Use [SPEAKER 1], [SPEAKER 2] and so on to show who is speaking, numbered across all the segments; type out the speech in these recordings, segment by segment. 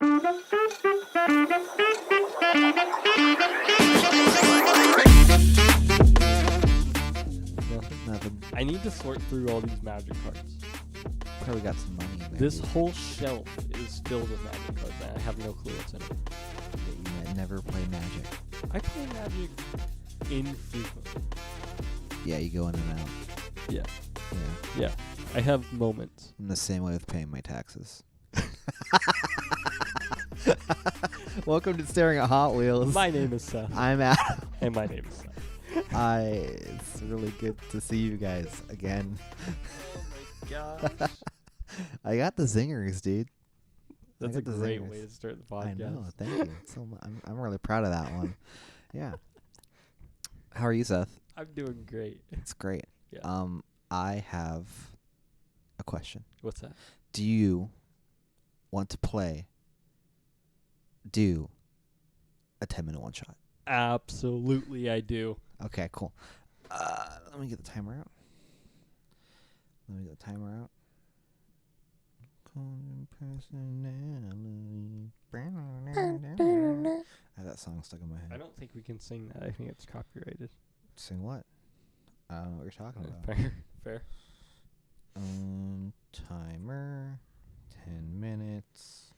[SPEAKER 1] Nothing.
[SPEAKER 2] I need to sort through all these magic cards.
[SPEAKER 1] Probably got some money in there.
[SPEAKER 2] This
[SPEAKER 1] dude.
[SPEAKER 2] whole shelf is filled with magic cards, and I have no clue what's in it.
[SPEAKER 1] You never play Magic.
[SPEAKER 2] I play Magic infrequently.
[SPEAKER 1] Yeah, you go in and out.
[SPEAKER 2] Yeah.
[SPEAKER 1] Yeah.
[SPEAKER 2] Yeah. I have moments.
[SPEAKER 1] I'm the same way with paying my taxes. Welcome to Staring at Hot Wheels.
[SPEAKER 2] My name is Seth.
[SPEAKER 1] I'm Adam.
[SPEAKER 2] And my name is Seth.
[SPEAKER 1] It's really good to see you guys again.
[SPEAKER 2] Gosh.
[SPEAKER 1] I got the zingers, dude.
[SPEAKER 2] That's
[SPEAKER 1] I
[SPEAKER 2] a
[SPEAKER 1] got the
[SPEAKER 2] great
[SPEAKER 1] zingers.
[SPEAKER 2] way to start the
[SPEAKER 1] I
[SPEAKER 2] podcast.
[SPEAKER 1] know. Thank you. I'm really proud of that one. Yeah. How are you, Seth?
[SPEAKER 2] I'm doing great.
[SPEAKER 1] It's great.
[SPEAKER 2] Yeah.
[SPEAKER 1] I have a question.
[SPEAKER 2] What's that?
[SPEAKER 1] Do you want to do a 10-minute one shot?
[SPEAKER 2] Absolutely, I do.
[SPEAKER 1] Okay, cool. Let me get the timer out. I have that song stuck in my head.
[SPEAKER 2] I don't think we can sing that. I think it's copyrighted.
[SPEAKER 1] Sing what? I don't know what you're talking about.
[SPEAKER 2] Fair.
[SPEAKER 1] Timer. 10 minutes.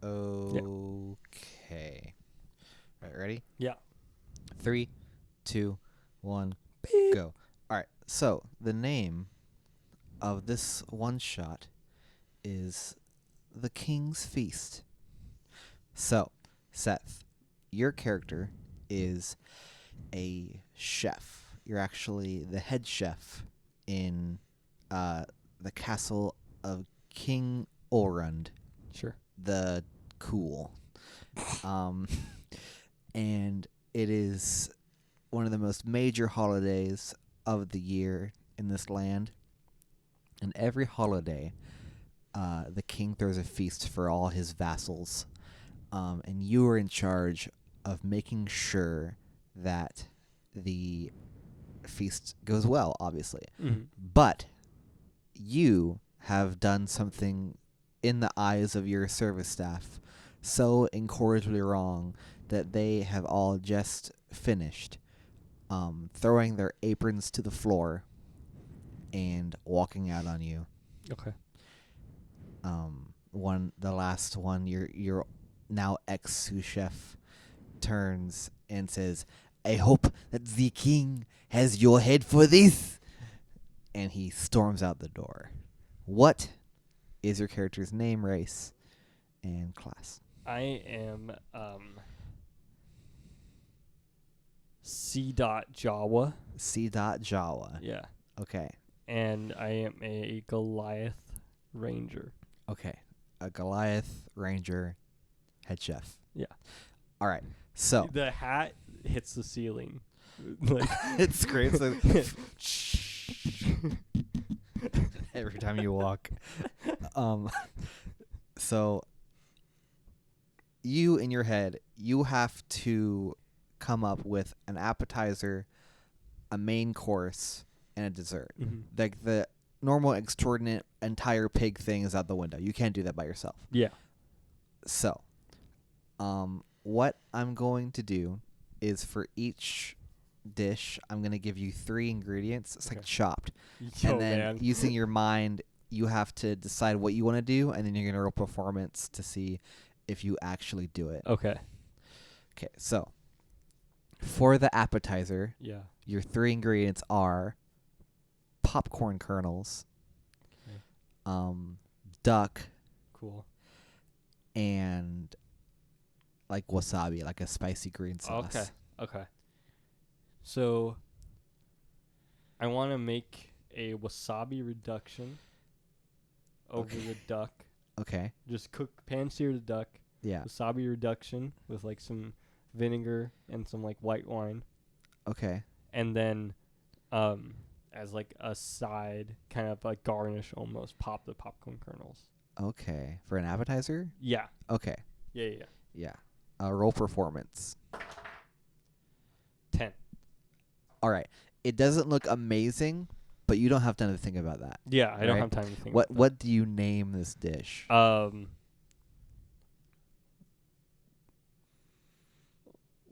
[SPEAKER 1] Okay. Right, ready?
[SPEAKER 2] Yeah.
[SPEAKER 1] 3, 2, 1,
[SPEAKER 2] Beep.
[SPEAKER 1] go. All right. So the name of this one shot is The King's Feast. So, Seth, your character is a chef. You're actually the head chef in the castle of King Orund
[SPEAKER 2] Sure.
[SPEAKER 1] the Cool. And it is one of the most major holidays of the year in this land. And every holiday, the king throws a feast for all his vassals. And you are in charge of making sure that the feast goes well, obviously.
[SPEAKER 2] Mm-hmm.
[SPEAKER 1] But you have done something in the eyes of your service staff so incorrigibly wrong that they have all just finished throwing their aprons to the floor and walking out on you.
[SPEAKER 2] Okay.
[SPEAKER 1] The last one, your now ex-sous chef turns and says, "I hope that the king has your head for this," and he storms out the door. What is your character's name, race, and class?
[SPEAKER 2] I am C. Jawa.
[SPEAKER 1] C. Jawa.
[SPEAKER 2] Yeah.
[SPEAKER 1] Okay.
[SPEAKER 2] And I am a Goliath Ranger.
[SPEAKER 1] Okay. A Goliath Ranger head chef.
[SPEAKER 2] Yeah.
[SPEAKER 1] All right. So
[SPEAKER 2] The hat hits the ceiling. Like
[SPEAKER 1] it screams like every time you walk. So you in your head, you have to come up with an appetizer, a main course, and a dessert.
[SPEAKER 2] Mm-hmm.
[SPEAKER 1] Like the normal extraordinary entire pig thing is out the window. You can't do that by yourself.
[SPEAKER 2] Yeah.
[SPEAKER 1] So, what I'm going to do is for each dish, I'm going to give you 3 ingredients. It's like
[SPEAKER 2] Okay.
[SPEAKER 1] chopped.
[SPEAKER 2] Yo,
[SPEAKER 1] And then
[SPEAKER 2] man.
[SPEAKER 1] using your mind, you have to decide what you want to do, and then you're going to roll performance to see if you actually do it.
[SPEAKER 2] Okay.
[SPEAKER 1] Okay, so for the appetizer,
[SPEAKER 2] Yeah.
[SPEAKER 1] your 3 ingredients are popcorn kernels,
[SPEAKER 2] Okay.
[SPEAKER 1] duck,
[SPEAKER 2] Cool.
[SPEAKER 1] and like wasabi, like a spicy green sauce.
[SPEAKER 2] Okay. So I want to make a wasabi reduction over the duck.
[SPEAKER 1] Okay.
[SPEAKER 2] Just pan-sear the duck.
[SPEAKER 1] Yeah.
[SPEAKER 2] Wasabi reduction with like some vinegar and some like white wine.
[SPEAKER 1] Okay.
[SPEAKER 2] And then as like a side, kind of like garnish almost, pop the popcorn kernels.
[SPEAKER 1] Okay. For an appetizer?
[SPEAKER 2] Yeah.
[SPEAKER 1] Okay.
[SPEAKER 2] Yeah.
[SPEAKER 1] Yeah. Roll performance.
[SPEAKER 2] 10.
[SPEAKER 1] All right. It doesn't look amazing, but you don't have time to think about that.
[SPEAKER 2] Yeah, I don't
[SPEAKER 1] Right.
[SPEAKER 2] have time to think
[SPEAKER 1] What
[SPEAKER 2] about
[SPEAKER 1] What do you name this dish?
[SPEAKER 2] that.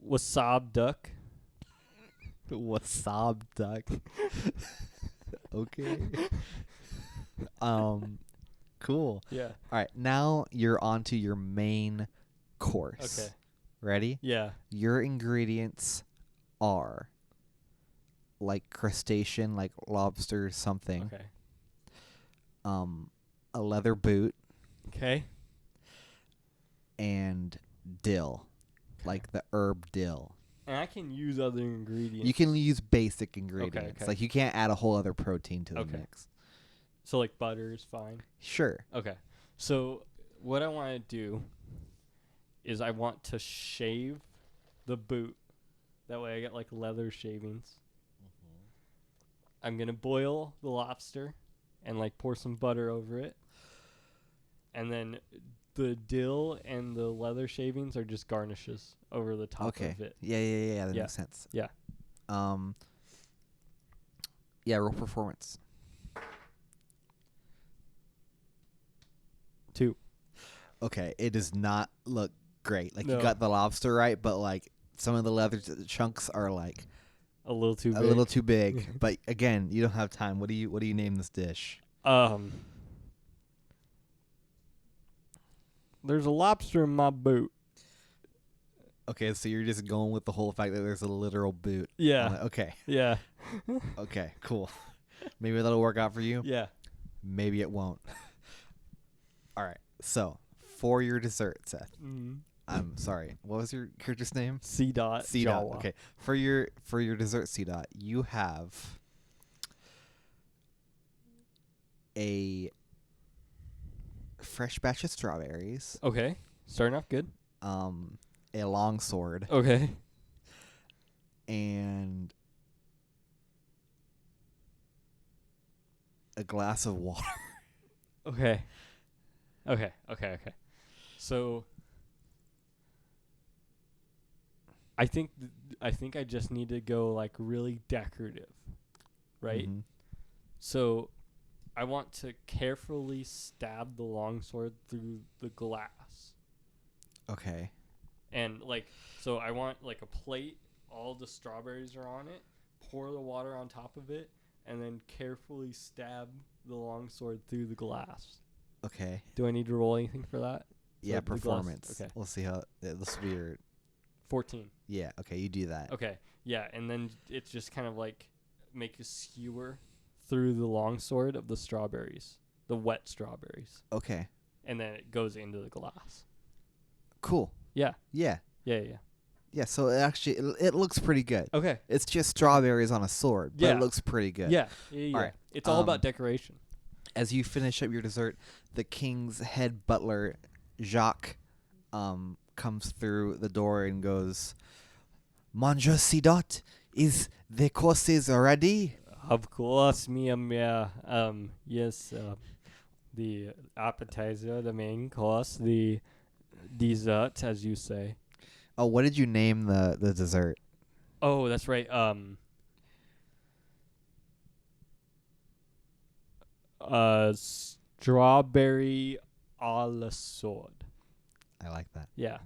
[SPEAKER 2] wasabi duck.
[SPEAKER 1] Wasabi duck. Okay. Cool.
[SPEAKER 2] Yeah.
[SPEAKER 1] All right, now you're on to your main course.
[SPEAKER 2] Okay.
[SPEAKER 1] Ready?
[SPEAKER 2] Yeah.
[SPEAKER 1] Your ingredients are like crustacean, like lobster, something.
[SPEAKER 2] Okay.
[SPEAKER 1] A leather boot
[SPEAKER 2] Okay.
[SPEAKER 1] and dill, like the herb dill.
[SPEAKER 2] And I can use other ingredients.
[SPEAKER 1] You can use basic ingredients.
[SPEAKER 2] okay.
[SPEAKER 1] Like you can't add a whole other protein to the
[SPEAKER 2] Okay.
[SPEAKER 1] mix.
[SPEAKER 2] So like butter is fine.
[SPEAKER 1] Sure.
[SPEAKER 2] Okay. So what I want to do is I want to shave the boot. That way I get like leather shavings. I'm going to boil the lobster and like pour some butter over it. And then the dill and the leather shavings are just garnishes over the top of it.
[SPEAKER 1] Yeah. That
[SPEAKER 2] Yeah.
[SPEAKER 1] makes sense.
[SPEAKER 2] Yeah.
[SPEAKER 1] Yeah, roll performance.
[SPEAKER 2] 2.
[SPEAKER 1] Okay, it does not look great. Like
[SPEAKER 2] No.
[SPEAKER 1] you got the lobster right, but like some of the leather chunks are like
[SPEAKER 2] A little too big.
[SPEAKER 1] a little too big. But again, you don't have time. What do you name this dish?
[SPEAKER 2] There's a lobster in my boot.
[SPEAKER 1] Okay, so you're just going with the whole fact that there's a literal boot.
[SPEAKER 2] Yeah.
[SPEAKER 1] Okay.
[SPEAKER 2] Yeah.
[SPEAKER 1] Okay, cool. Maybe that'll work out for you.
[SPEAKER 2] Yeah.
[SPEAKER 1] Maybe it won't. All right. So, for your dessert, Seth. I'm sorry. What was your character's name?
[SPEAKER 2] C dot.
[SPEAKER 1] C dot. Okay. For your dessert, C dot, you have a fresh batch of strawberries.
[SPEAKER 2] Okay. Starting off good.
[SPEAKER 1] A long sword
[SPEAKER 2] Okay.
[SPEAKER 1] and a glass of water.
[SPEAKER 2] Okay. So I think I just need to go like really decorative, right?
[SPEAKER 1] Mhm.
[SPEAKER 2] So I want to carefully stab the longsword through the glass.
[SPEAKER 1] Okay.
[SPEAKER 2] And like, so I want like a plate, all the strawberries are on it, pour the water on top of it, and then carefully stab the longsword through the glass.
[SPEAKER 1] Okay.
[SPEAKER 2] Do I need to roll anything for that?
[SPEAKER 1] Yeah,
[SPEAKER 2] the glass-
[SPEAKER 1] performance.
[SPEAKER 2] okay.
[SPEAKER 1] We'll see how this will be your
[SPEAKER 2] 14.
[SPEAKER 1] Yeah, okay, you do that.
[SPEAKER 2] Okay. Yeah, and then it's just kind of like make a skewer through the longsword of the strawberries, the wet strawberries,
[SPEAKER 1] Okay.
[SPEAKER 2] and then it goes into the glass.
[SPEAKER 1] Cool.
[SPEAKER 2] Yeah.
[SPEAKER 1] Yeah.
[SPEAKER 2] Yeah.
[SPEAKER 1] Yeah, so it looks pretty good.
[SPEAKER 2] Okay.
[SPEAKER 1] It's just strawberries on a sword, but
[SPEAKER 2] Yeah.
[SPEAKER 1] it looks pretty good.
[SPEAKER 2] Yeah.
[SPEAKER 1] All right.
[SPEAKER 2] It's all about decoration.
[SPEAKER 1] As you finish up your dessert, the king's head butler, Jacques, comes through the door and goes, Monsieur Sidot, is the courses ready?
[SPEAKER 2] Of course, yes, the appetizer, the main course, the dessert, as you say.
[SPEAKER 1] Oh, what did you name the dessert?
[SPEAKER 2] Oh, that's right. Strawberry a la sword.
[SPEAKER 1] I like that.
[SPEAKER 2] Yeah.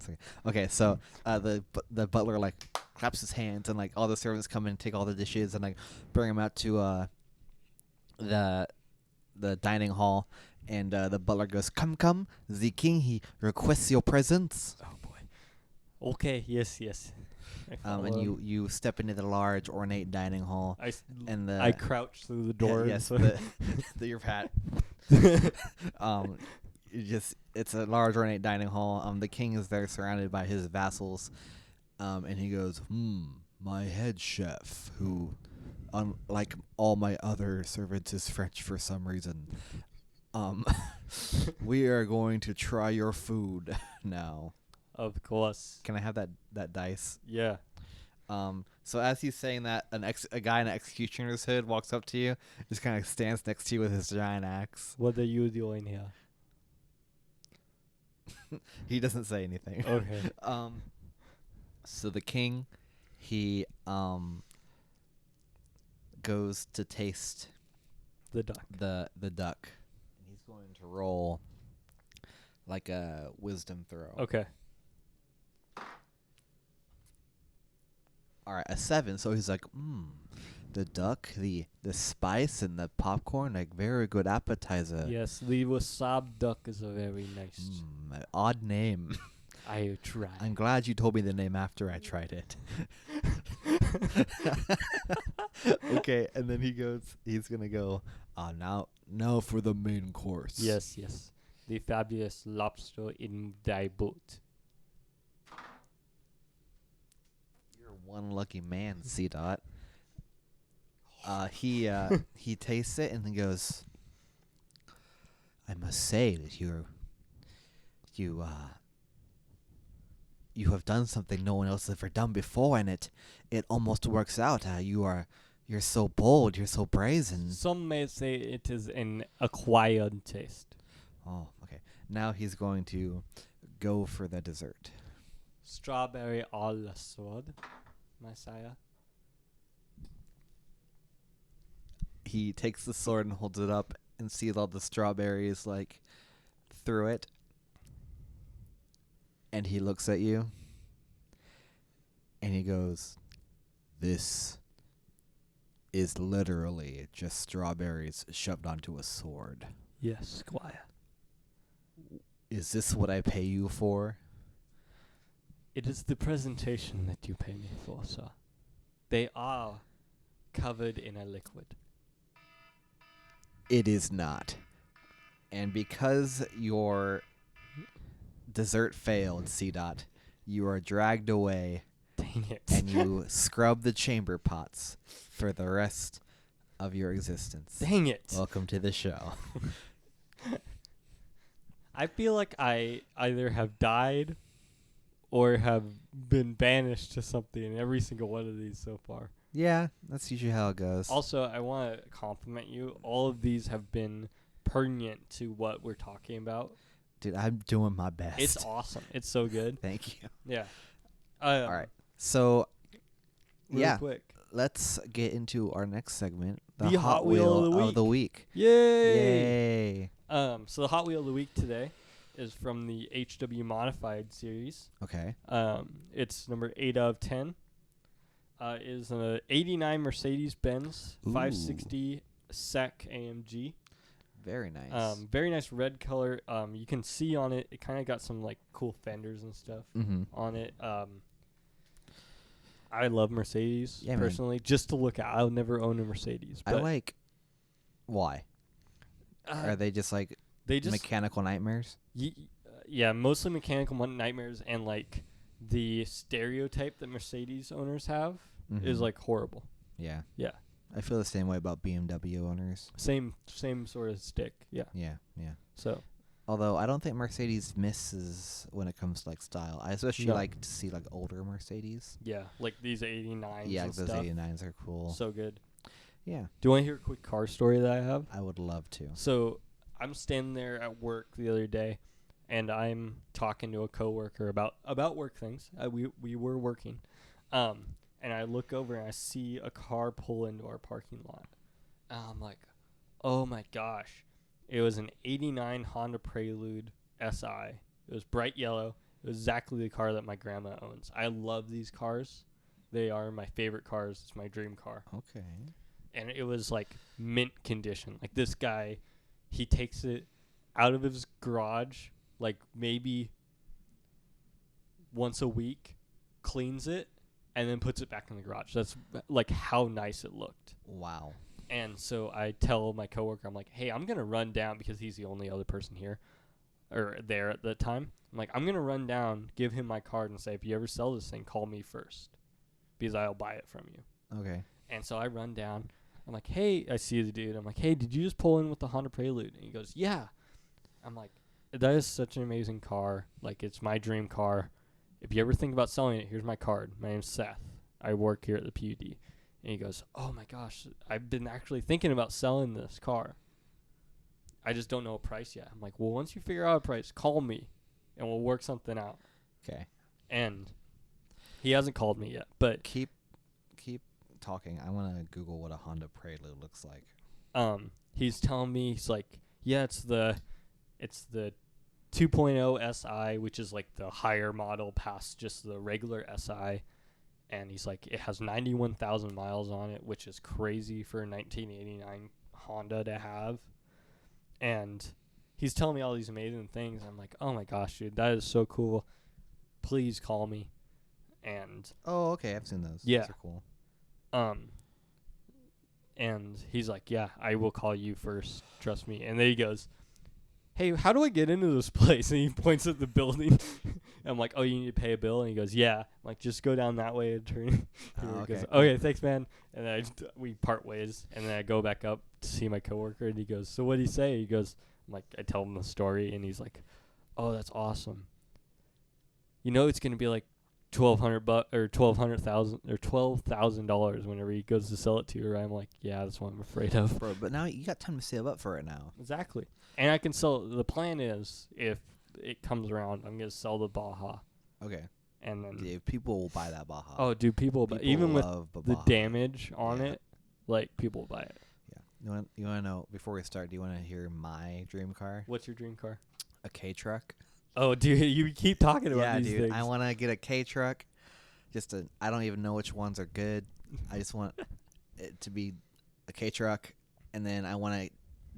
[SPEAKER 1] Okay, so the butler like claps his hands and like all the servants come in and take all the dishes and like bring them out to the dining hall, and the butler goes, come, the king he requests your presence.
[SPEAKER 2] Oh boy. Okay. Yes.
[SPEAKER 1] And you step into the large ornate dining hall, and
[SPEAKER 2] I crouch through the door.
[SPEAKER 1] yes, your pat. It's a large ornate dining hall. The king is there surrounded by his vassals, and he goes, my head chef, who, unlike all my other servants, is French for some reason. We are going to try your food now.
[SPEAKER 2] Of course.
[SPEAKER 1] Can I have that dice?
[SPEAKER 2] Yeah.
[SPEAKER 1] So as he's saying that, a guy in an executioner's hood walks up to you, just kind of stands next to you with his giant axe.
[SPEAKER 2] What are you doing here?
[SPEAKER 1] He doesn't say anything.
[SPEAKER 2] Okay.
[SPEAKER 1] So the king, he goes to taste
[SPEAKER 2] The duck.
[SPEAKER 1] the duck, and he's going to roll like a wisdom throw.
[SPEAKER 2] Okay.
[SPEAKER 1] All right, a 7. So he's like, the duck, the spice, and the popcorn, like very good appetizer.
[SPEAKER 2] Yes, the wasabi duck is a very nice.
[SPEAKER 1] An odd name.
[SPEAKER 2] I tried.
[SPEAKER 1] I'm glad you told me the name after I tried it. Okay, and then he's gonna go, now for the main course.
[SPEAKER 2] Yes, yes. The fabulous lobster in thy boat.
[SPEAKER 1] You're one lucky man, C. Dot. He tastes it and then goes, I must say that you have done something no one else has ever done before, and it almost works out. You're so bold, you're so brazen.
[SPEAKER 2] Some may say it is an acquired taste.
[SPEAKER 1] Oh, okay. Now he's going to go for the dessert.
[SPEAKER 2] Strawberry a la sword, Messiah.
[SPEAKER 1] He takes the sword and holds it up and sees all the strawberries like through it. And he looks at you. And he goes, "This is literally just strawberries shoved onto a sword.
[SPEAKER 2] Yes, Squire.
[SPEAKER 1] Is this what I pay you for?"
[SPEAKER 2] It is the presentation that you pay me for, sir. They are covered in a liquid.
[SPEAKER 1] It is not. And because your dessert failed, C. Dot, you are dragged away.
[SPEAKER 2] Dang it.
[SPEAKER 1] And you scrub the chamber pots for the rest of your existence.
[SPEAKER 2] Dang it.
[SPEAKER 1] Welcome to the show.
[SPEAKER 2] I feel like I either have died or have been banished to something in every single one of these so far.
[SPEAKER 1] Yeah, that's usually how it goes.
[SPEAKER 2] Also, I want to compliment you. All of these have been pertinent to what we're talking about.
[SPEAKER 1] Dude, I'm doing my best.
[SPEAKER 2] It's awesome. It's so good.
[SPEAKER 1] Thank you.
[SPEAKER 2] Yeah.
[SPEAKER 1] All right. So,
[SPEAKER 2] Real quick.
[SPEAKER 1] let's get into our next segment,
[SPEAKER 2] The Hot Wheel of the
[SPEAKER 1] week.
[SPEAKER 2] Yay!
[SPEAKER 1] Yay!
[SPEAKER 2] So the Hot Wheel of the week today is from the HW Modified series.
[SPEAKER 1] Okay.
[SPEAKER 2] It's number 8 out of 10. Is an 89 Mercedes-Benz 560 SEC AMG.
[SPEAKER 1] Very nice.
[SPEAKER 2] Very nice red color. You can see on it, it kind of got some like cool fenders and stuff on it. I love Mercedes personally, just to look at. I'll never own a Mercedes. But
[SPEAKER 1] why? Are they just like mechanical nightmares?
[SPEAKER 2] Yeah, mostly mechanical nightmares, and like the stereotype that Mercedes owners have is like horrible.
[SPEAKER 1] Yeah.
[SPEAKER 2] Yeah.
[SPEAKER 1] I feel the same way about BMW owners.
[SPEAKER 2] Same sort of stick. Yeah.
[SPEAKER 1] Yeah.
[SPEAKER 2] So,
[SPEAKER 1] although I don't think Mercedes misses when it comes to like style. I especially like to see like older Mercedes.
[SPEAKER 2] yeah, like these 89s.
[SPEAKER 1] Yeah,
[SPEAKER 2] and
[SPEAKER 1] those
[SPEAKER 2] stuff.
[SPEAKER 1] 89s are cool.
[SPEAKER 2] So good.
[SPEAKER 1] Yeah.
[SPEAKER 2] Do you want to hear a quick car story that I have?
[SPEAKER 1] I would love to.
[SPEAKER 2] So I'm standing there at work the other day, and I'm talking to a coworker about work things. We were working, and I look over and I see a car pull into our parking lot. And I'm like, oh my gosh! It was an '89 Honda Prelude SI. It was bright yellow. It was exactly the car that my grandma owns. I love these cars. They are my favorite cars. It's my dream car.
[SPEAKER 1] Okay.
[SPEAKER 2] And it was like mint condition. Like this guy, he takes it out of his garage like maybe once a week, cleans it, and then puts it back in the garage. That's like how nice it looked.
[SPEAKER 1] Wow.
[SPEAKER 2] And so I tell my coworker, I'm like, hey, I'm going to run down because he's the only other person here or there at the time. I'm like, I'm going to run down, give him my card and say, if you ever sell this thing, call me first because I'll buy it from you.
[SPEAKER 1] Okay.
[SPEAKER 2] And so I run down. I'm like, hey, I see the dude. I'm like, hey, did you just pull in with the Honda Prelude? And he goes, yeah. I'm like, that is such an amazing car. Like, it's my dream car. If you ever think about selling it, here's my card. My name's Seth. I work here at the PUD. And he goes, oh, my gosh, I've been actually thinking about selling this car. I just don't know a price yet. I'm like, well, once you figure out a price, call me, and we'll work something out.
[SPEAKER 1] Okay.
[SPEAKER 2] And he hasn't called me yet, but
[SPEAKER 1] keep talking. I want to Google what a Honda Prelude looks like.
[SPEAKER 2] He's telling me, he's like, yeah, it's the 2.0 SI, which is like the higher model past just the regular SI. And he's like, it has 91,000 miles on it, which is crazy for a 1989 Honda to have. And he's telling me all these amazing things. I'm like, oh my gosh, dude, that is so cool. Please call me. And
[SPEAKER 1] Oh, okay. I've seen those.
[SPEAKER 2] Yeah.
[SPEAKER 1] Those are cool.
[SPEAKER 2] And he's like, yeah, I will call you first. Trust me. And then he goes, hey, how do I get into this place? And he points at the building. I'm like, oh, you need to pay a bill? And he goes, yeah. I'm like, just go down that way and turn. He
[SPEAKER 1] Okay,
[SPEAKER 2] goes,
[SPEAKER 1] cool.
[SPEAKER 2] okay, thanks, man. And then we part ways. And then I go back up to see my coworker. And he goes, so what did he say? He goes, I'm like, I tell him the story. And he's like, oh, that's awesome. You know, it's going to be like $12,000 whenever he goes to sell it to you. Or I'm like, yeah, that's what I'm afraid of.
[SPEAKER 1] Bro, but now you got time to save up for it now.
[SPEAKER 2] Exactly. And I can sell. The plan is, if it comes around, I'm going to sell the Baja.
[SPEAKER 1] Okay.
[SPEAKER 2] And then
[SPEAKER 1] Dude, people will buy that Baja.
[SPEAKER 2] oh, dude, people buy, even with
[SPEAKER 1] love
[SPEAKER 2] the
[SPEAKER 1] Baja.
[SPEAKER 2] damage on
[SPEAKER 1] Yeah.
[SPEAKER 2] it, like, people will buy it.
[SPEAKER 1] Yeah. You want to know, before we start, do you want to hear my dream car?
[SPEAKER 2] What's your dream car?
[SPEAKER 1] A K-truck.
[SPEAKER 2] Oh, dude, you keep talking about
[SPEAKER 1] Yeah,
[SPEAKER 2] these
[SPEAKER 1] dude.
[SPEAKER 2] things.
[SPEAKER 1] I want to get a K-truck. I don't even know which ones are good. I just want it to be a K-truck, and then I want to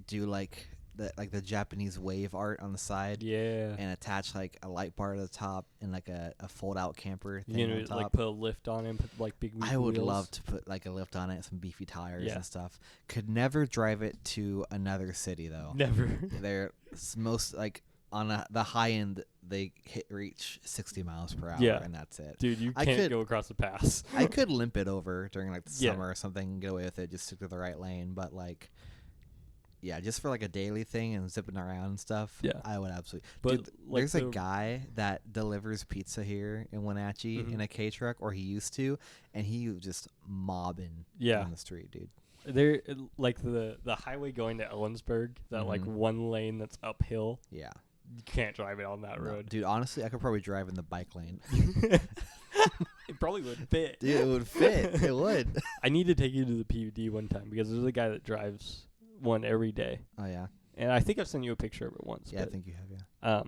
[SPEAKER 1] do like the Japanese wave art on the side.
[SPEAKER 2] Yeah.
[SPEAKER 1] And attach like a light bar to the top and like a fold-out camper thing
[SPEAKER 2] You
[SPEAKER 1] on
[SPEAKER 2] know,
[SPEAKER 1] top.
[SPEAKER 2] like, put a lift on it and put, like, big
[SPEAKER 1] I would
[SPEAKER 2] wheels.
[SPEAKER 1] love to put like a lift on it, some beefy tires
[SPEAKER 2] Yeah.
[SPEAKER 1] and stuff. Could never drive it to another city though.
[SPEAKER 2] Never.
[SPEAKER 1] They're most like on the high end. They reach 60 miles per hour,
[SPEAKER 2] Yeah.
[SPEAKER 1] and that's it.
[SPEAKER 2] Dude, you
[SPEAKER 1] I
[SPEAKER 2] can't
[SPEAKER 1] could-
[SPEAKER 2] go across the pass.
[SPEAKER 1] I could limp it over during like the
[SPEAKER 2] Yeah.
[SPEAKER 1] summer or something and get away with it, just stick to the right lane. But like, yeah, just for like a daily thing and zipping around and stuff.
[SPEAKER 2] Yeah.
[SPEAKER 1] I would absolutely.
[SPEAKER 2] But,
[SPEAKER 1] Dude,
[SPEAKER 2] like,
[SPEAKER 1] there's a
[SPEAKER 2] the-
[SPEAKER 1] guy that delivers pizza here in Wenatchee
[SPEAKER 2] Mhm.
[SPEAKER 1] in a K truck, or he used to, and he was just mobbing
[SPEAKER 2] Yeah.
[SPEAKER 1] on the street, dude.
[SPEAKER 2] There, like, the highway going to Ellensburg, that, like,
[SPEAKER 1] Mhm.
[SPEAKER 2] one lane that's uphill,
[SPEAKER 1] Yeah.
[SPEAKER 2] you can't drive it on that
[SPEAKER 1] No,
[SPEAKER 2] road.
[SPEAKER 1] dude, honestly, I could probably drive in the bike lane.
[SPEAKER 2] It probably would fit.
[SPEAKER 1] Dude, it would fit. It would.
[SPEAKER 2] I need to take you to the PUD one time, because there's a guy that drives one every day.
[SPEAKER 1] Oh yeah.
[SPEAKER 2] And I think I've sent you a picture of it once.
[SPEAKER 1] Yeah, I
[SPEAKER 2] but,
[SPEAKER 1] think you have. Yeah.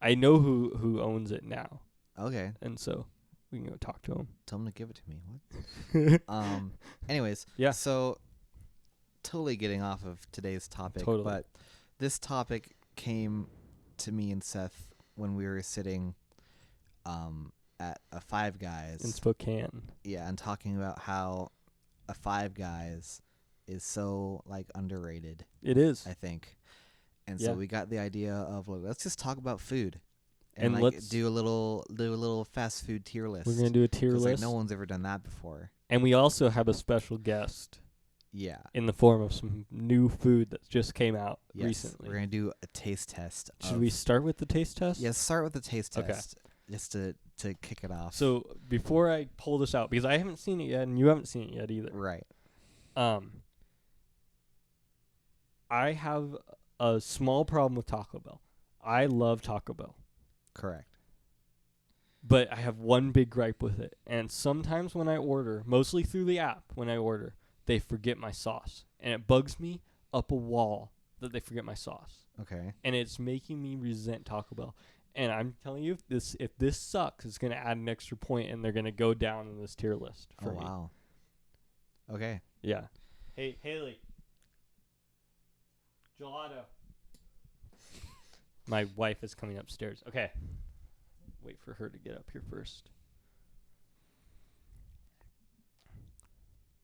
[SPEAKER 2] I know who owns it now,
[SPEAKER 1] Okay.
[SPEAKER 2] and so we can go talk to him.
[SPEAKER 1] Tell him to give it to me. What? Anyways.
[SPEAKER 2] Yeah.
[SPEAKER 1] So, totally getting off of today's topic,
[SPEAKER 2] Totally.
[SPEAKER 1] but this topic came to me and Seth when we were sitting, at a Five Guys.
[SPEAKER 2] In Spokane.
[SPEAKER 1] Yeah, and talking about how a Five Guys is so like underrated.
[SPEAKER 2] It is.
[SPEAKER 1] I think. And
[SPEAKER 2] Yeah.
[SPEAKER 1] so we got the idea of, like, let's just talk about food,
[SPEAKER 2] And
[SPEAKER 1] like
[SPEAKER 2] let's-
[SPEAKER 1] do a little fast food tier list.
[SPEAKER 2] We're going to do a tier
[SPEAKER 1] 'Cause,
[SPEAKER 2] list.
[SPEAKER 1] like, no one's ever done that before.
[SPEAKER 2] And we also have a special guest
[SPEAKER 1] Yeah.
[SPEAKER 2] in the form of some new food that just came out
[SPEAKER 1] Yes.
[SPEAKER 2] recently.
[SPEAKER 1] We're gonna do a taste test.
[SPEAKER 2] Should we start with the taste test?
[SPEAKER 1] Yeah, start with the taste
[SPEAKER 2] Okay.
[SPEAKER 1] test, just to kick it off.
[SPEAKER 2] So before I pull this out, because I haven't seen it yet, and you haven't seen it yet either.
[SPEAKER 1] Right.
[SPEAKER 2] I have a small problem with Taco Bell. I love Taco Bell,
[SPEAKER 1] Correct.
[SPEAKER 2] but I have one big gripe with it. And sometimes when I order, mostly through the app, when I order, they forget my sauce, and it bugs me up a wall that they forget my sauce,
[SPEAKER 1] Okay.
[SPEAKER 2] and it's making me resent Taco Bell. And I'm telling you, if this sucks, it's gonna add an extra point, and they're gonna go down in this tier list for
[SPEAKER 1] Oh
[SPEAKER 2] me.
[SPEAKER 1] wow. Okay.
[SPEAKER 2] Yeah. Hey, Haley. Gelato. My wife is coming upstairs. Okay. Wait for her to get up here first.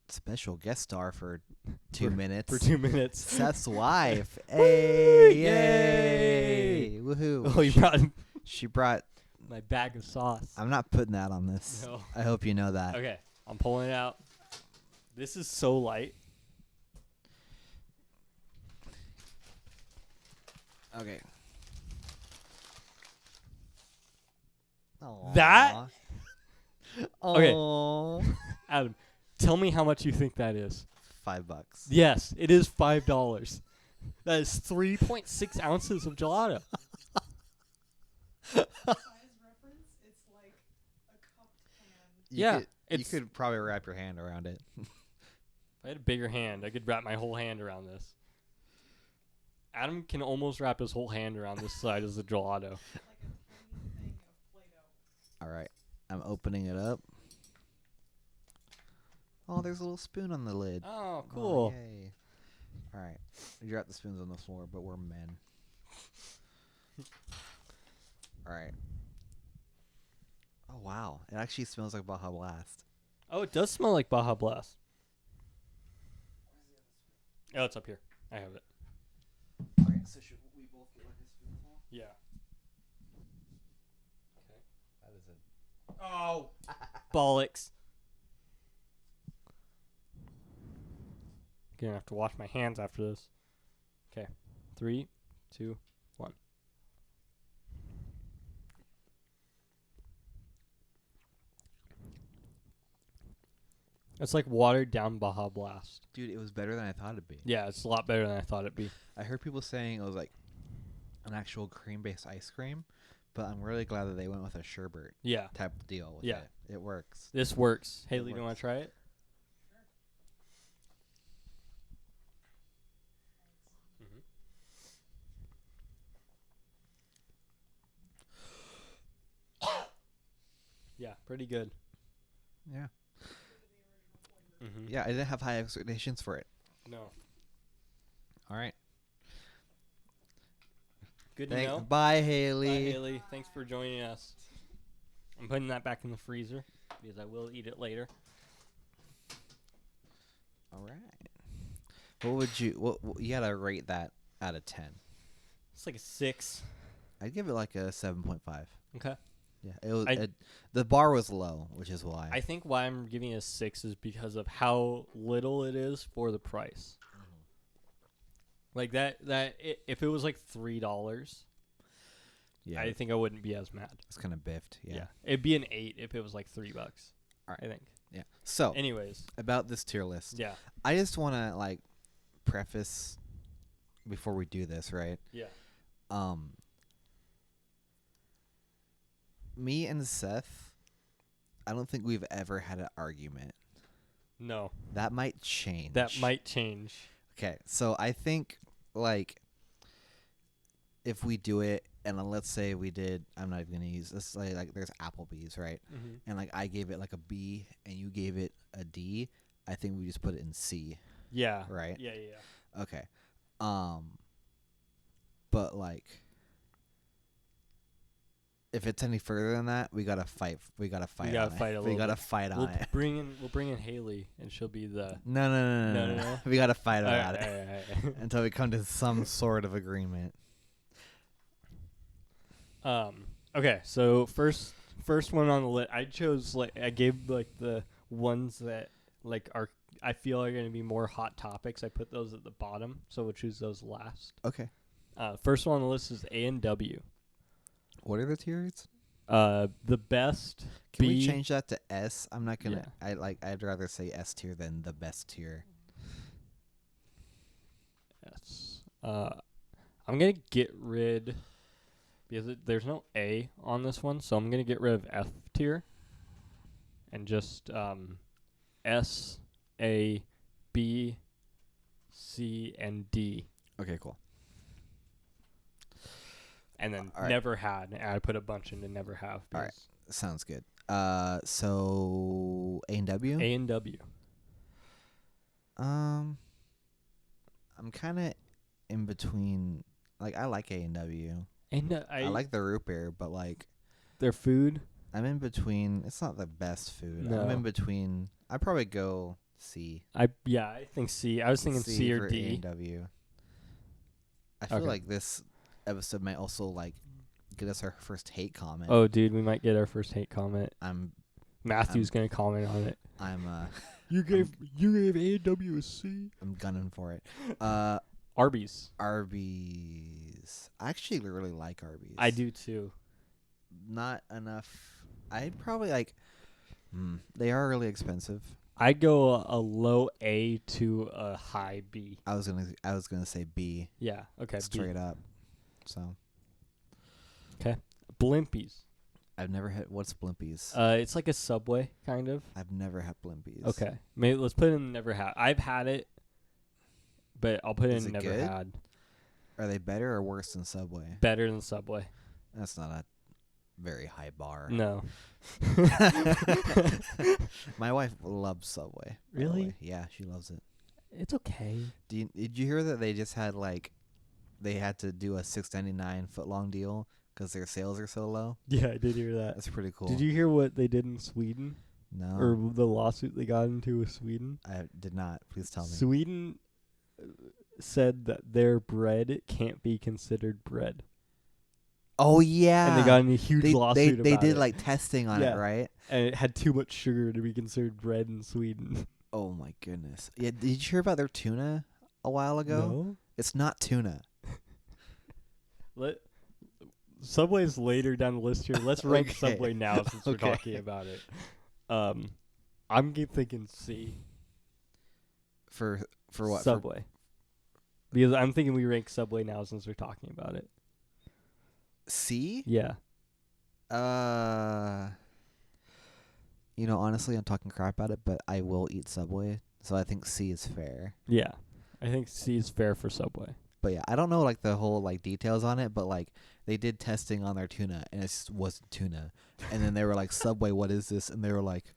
[SPEAKER 1] Special guest star for 2 minutes.
[SPEAKER 2] For 2 minutes.
[SPEAKER 1] Seth's wife. Hey!
[SPEAKER 2] Yay!
[SPEAKER 1] Yay! Woohoo!
[SPEAKER 2] Oh, you brought
[SPEAKER 1] She brought.
[SPEAKER 2] my bag of sauce.
[SPEAKER 1] I'm not putting that on this.
[SPEAKER 2] No.
[SPEAKER 1] I hope you know that.
[SPEAKER 2] Okay. I'm pulling it out. This is so light.
[SPEAKER 1] Okay.
[SPEAKER 2] That? Okay.
[SPEAKER 1] Aw.
[SPEAKER 2] Adam, tell me how much you think that is.
[SPEAKER 1] $5.
[SPEAKER 2] Yes, it is $5. That is 3.6 ounces of gelato.
[SPEAKER 3] Size reference, it's like a cupped hand.
[SPEAKER 2] Yeah,
[SPEAKER 1] You
[SPEAKER 2] it's-
[SPEAKER 1] could probably wrap your hand around it.
[SPEAKER 2] If I had a bigger hand, I could wrap my whole hand around this. Adam can almost wrap his whole hand around this side of the gelato.
[SPEAKER 3] Like a tiny thing of Play-Doh.
[SPEAKER 1] All right. I'm opening it up. Oh, there's a little spoon on the lid.
[SPEAKER 2] Oh, cool.
[SPEAKER 1] Yay. All right. We dropped the spoons on the floor, but we're men. All right. Oh, wow. It actually smells like Baja Blast.
[SPEAKER 2] Oh, it does smell like Baja Blast. Oh, it's up here. I have it.
[SPEAKER 1] Okay, so should we both get like a spoonful?
[SPEAKER 2] Yeah.
[SPEAKER 1] That is a...
[SPEAKER 2] Oh, bollocks. Gonna have to wash my hands after this. Okay. 3, 2, 1. It's like watered down Baja Blast.
[SPEAKER 1] Dude, it was better than I thought it'd be.
[SPEAKER 2] Yeah, it's a lot better than I thought it'd be.
[SPEAKER 1] I heard people saying it was like an actual cream-based ice cream, but I'm really glad that they went with a sherbet
[SPEAKER 2] Yeah,
[SPEAKER 1] type deal with
[SPEAKER 2] Yeah.
[SPEAKER 1] it. It works.
[SPEAKER 2] this works. Haley, do you want
[SPEAKER 1] works.
[SPEAKER 2] to try it? Yeah, pretty good.
[SPEAKER 1] Yeah.
[SPEAKER 2] Mm-hmm.
[SPEAKER 1] Yeah, I didn't have high expectations for it.
[SPEAKER 2] No.
[SPEAKER 1] All right.
[SPEAKER 2] Good to know.
[SPEAKER 1] Bye,
[SPEAKER 2] Bye,
[SPEAKER 1] Haley.
[SPEAKER 2] Haley. Thanks for joining us. I'm putting that back in the freezer because I will eat it later.
[SPEAKER 1] All right. What would you... What you gotta rate that out of 10.
[SPEAKER 2] It's like a 6.
[SPEAKER 1] I'd give it like a 7.5.
[SPEAKER 2] Okay.
[SPEAKER 1] Yeah, it was.
[SPEAKER 2] I-
[SPEAKER 1] The bar was low, which is why.
[SPEAKER 2] I think why I'm giving it a 6 is because of how little it is for the price. Like if it was like $3,
[SPEAKER 1] yeah,
[SPEAKER 2] I think I wouldn't be as mad.
[SPEAKER 1] it's kind of biffed. Yeah.
[SPEAKER 2] It'd be an 8 if it was like $3.
[SPEAKER 1] All right.
[SPEAKER 2] I think.
[SPEAKER 1] Yeah. So
[SPEAKER 2] Anyways,
[SPEAKER 1] about this tier list,
[SPEAKER 2] yeah,
[SPEAKER 1] I just want to like preface before we do this, right?
[SPEAKER 2] yeah,
[SPEAKER 1] Me and Seth, I don't think we've ever had an argument.
[SPEAKER 2] no,
[SPEAKER 1] That might change.
[SPEAKER 2] that might change.
[SPEAKER 1] Okay, so I think like if we do it, and then let's say we did, I'm not even gonna use this. Like there's Applebee's, right?
[SPEAKER 2] Mm-hmm.
[SPEAKER 1] And like I gave it like a B, and you gave it a D. I think we just put it in C,
[SPEAKER 2] Yeah,
[SPEAKER 1] right?
[SPEAKER 2] yeah, yeah.
[SPEAKER 1] Okay. But like, if it's any further than that, we gotta fight. We gotta fight.
[SPEAKER 2] gotta
[SPEAKER 1] on
[SPEAKER 2] fight
[SPEAKER 1] it.
[SPEAKER 2] a
[SPEAKER 1] We
[SPEAKER 2] little
[SPEAKER 1] gotta
[SPEAKER 2] bit.
[SPEAKER 1] fight
[SPEAKER 2] We'll
[SPEAKER 1] on it.
[SPEAKER 2] bring in Haley, and she'll be the.
[SPEAKER 1] No. We gotta fight about it
[SPEAKER 2] Alright.
[SPEAKER 1] until we come to some sort of agreement.
[SPEAKER 2] Okay, so first one on the list, I chose I gave like the ones that like I feel are going to be more hot topics. I put those at the bottom, so we'll choose those last.
[SPEAKER 1] Okay.
[SPEAKER 2] First one on the list is A&W.
[SPEAKER 1] What are the tiers?
[SPEAKER 2] The best.
[SPEAKER 1] Can
[SPEAKER 2] B,
[SPEAKER 1] we change that to S? I'm not gonna.
[SPEAKER 2] Yeah.
[SPEAKER 1] I'd rather say S tier than the best tier.
[SPEAKER 2] Yes. I'm gonna get rid because there's no A on this one, so I'm gonna get rid of F tier and just S, A, B, C, and D,
[SPEAKER 1] Okay, cool.
[SPEAKER 2] and then
[SPEAKER 1] All right.
[SPEAKER 2] never had. And I put a bunch into never have.
[SPEAKER 1] All right. Sounds good. So A&W.
[SPEAKER 2] A&W.
[SPEAKER 1] I'm kind of in between. Like I like A&W.
[SPEAKER 2] And
[SPEAKER 1] I like the root beer, but like
[SPEAKER 2] their food.
[SPEAKER 1] I'm in between. It's not the best food.
[SPEAKER 2] No.
[SPEAKER 1] I'm in between. I'd probably go C.
[SPEAKER 2] I think C. I was thinking C or
[SPEAKER 1] for
[SPEAKER 2] D.
[SPEAKER 1] A&W. I feel
[SPEAKER 2] Okay.
[SPEAKER 1] like this episode might also like get us our first hate comment.
[SPEAKER 2] Oh, dude, we might get our first hate comment.
[SPEAKER 1] I'm
[SPEAKER 2] Matthew's gonna comment on it.
[SPEAKER 1] You
[SPEAKER 2] gave A&W a C.
[SPEAKER 1] I'm gunning for it.
[SPEAKER 2] Arby's.
[SPEAKER 1] Arby's. I actually really like Arby's.
[SPEAKER 2] I do too.
[SPEAKER 1] Not enough. I'd probably like. They are really expensive.
[SPEAKER 2] I'd go a low A to a high B.
[SPEAKER 1] I was gonna say B.
[SPEAKER 2] Yeah. Okay.
[SPEAKER 1] Straight up. So
[SPEAKER 2] Blimpies.
[SPEAKER 1] I've never had. What's Blimpies?
[SPEAKER 2] It's like a Subway kind of.
[SPEAKER 1] I've never had Blimpies.
[SPEAKER 2] Okay. Maybe let's put it in never had. I've had it, but I'll put it
[SPEAKER 1] Is
[SPEAKER 2] in
[SPEAKER 1] it
[SPEAKER 2] never
[SPEAKER 1] good?
[SPEAKER 2] had.
[SPEAKER 1] Are they better or worse than Subway?
[SPEAKER 2] Better than Subway.
[SPEAKER 1] That's not a. very high bar.
[SPEAKER 2] No.
[SPEAKER 1] My wife loves Subway. by the
[SPEAKER 2] Really?
[SPEAKER 1] way. Yeah, she loves it.
[SPEAKER 2] It's okay.
[SPEAKER 1] Did you hear that they just had they had to do a $6.99 foot long deal because their sales are so low?
[SPEAKER 2] Yeah, I did hear that.
[SPEAKER 1] That's pretty cool.
[SPEAKER 2] Did you hear what they did in Sweden?
[SPEAKER 1] No,
[SPEAKER 2] Or the lawsuit they got into with Sweden?
[SPEAKER 1] I did not. Please tell me.
[SPEAKER 2] Sweden said that their bread can't be considered bread.
[SPEAKER 1] Oh yeah,
[SPEAKER 2] And they got in a huge lawsuit
[SPEAKER 1] they
[SPEAKER 2] about
[SPEAKER 1] did
[SPEAKER 2] it.
[SPEAKER 1] testing on
[SPEAKER 2] Yeah.
[SPEAKER 1] it, right?
[SPEAKER 2] And it had too much sugar to be considered bread in Sweden.
[SPEAKER 1] Oh my goodness. Yeah, did you hear about their tuna a while ago?
[SPEAKER 2] No?
[SPEAKER 1] It's not tuna.
[SPEAKER 2] Subway's later down the list here. Let's rank
[SPEAKER 1] Okay.
[SPEAKER 2] Subway now since we're
[SPEAKER 1] Okay.
[SPEAKER 2] talking about it. I'm thinking C.
[SPEAKER 1] For what? For
[SPEAKER 2] Subway. Because I'm thinking we rank Subway now since we're talking about it.
[SPEAKER 1] C?
[SPEAKER 2] Yeah.
[SPEAKER 1] Honestly, I'm talking crap about it, but I will eat Subway, so I think C is fair.
[SPEAKER 2] Yeah. I think C is fair for Subway.
[SPEAKER 1] But yeah, I don't know the whole details on it, but they did testing on their tuna and it just wasn't tuna. And then they were like, "Subway, what is this?" And they were like,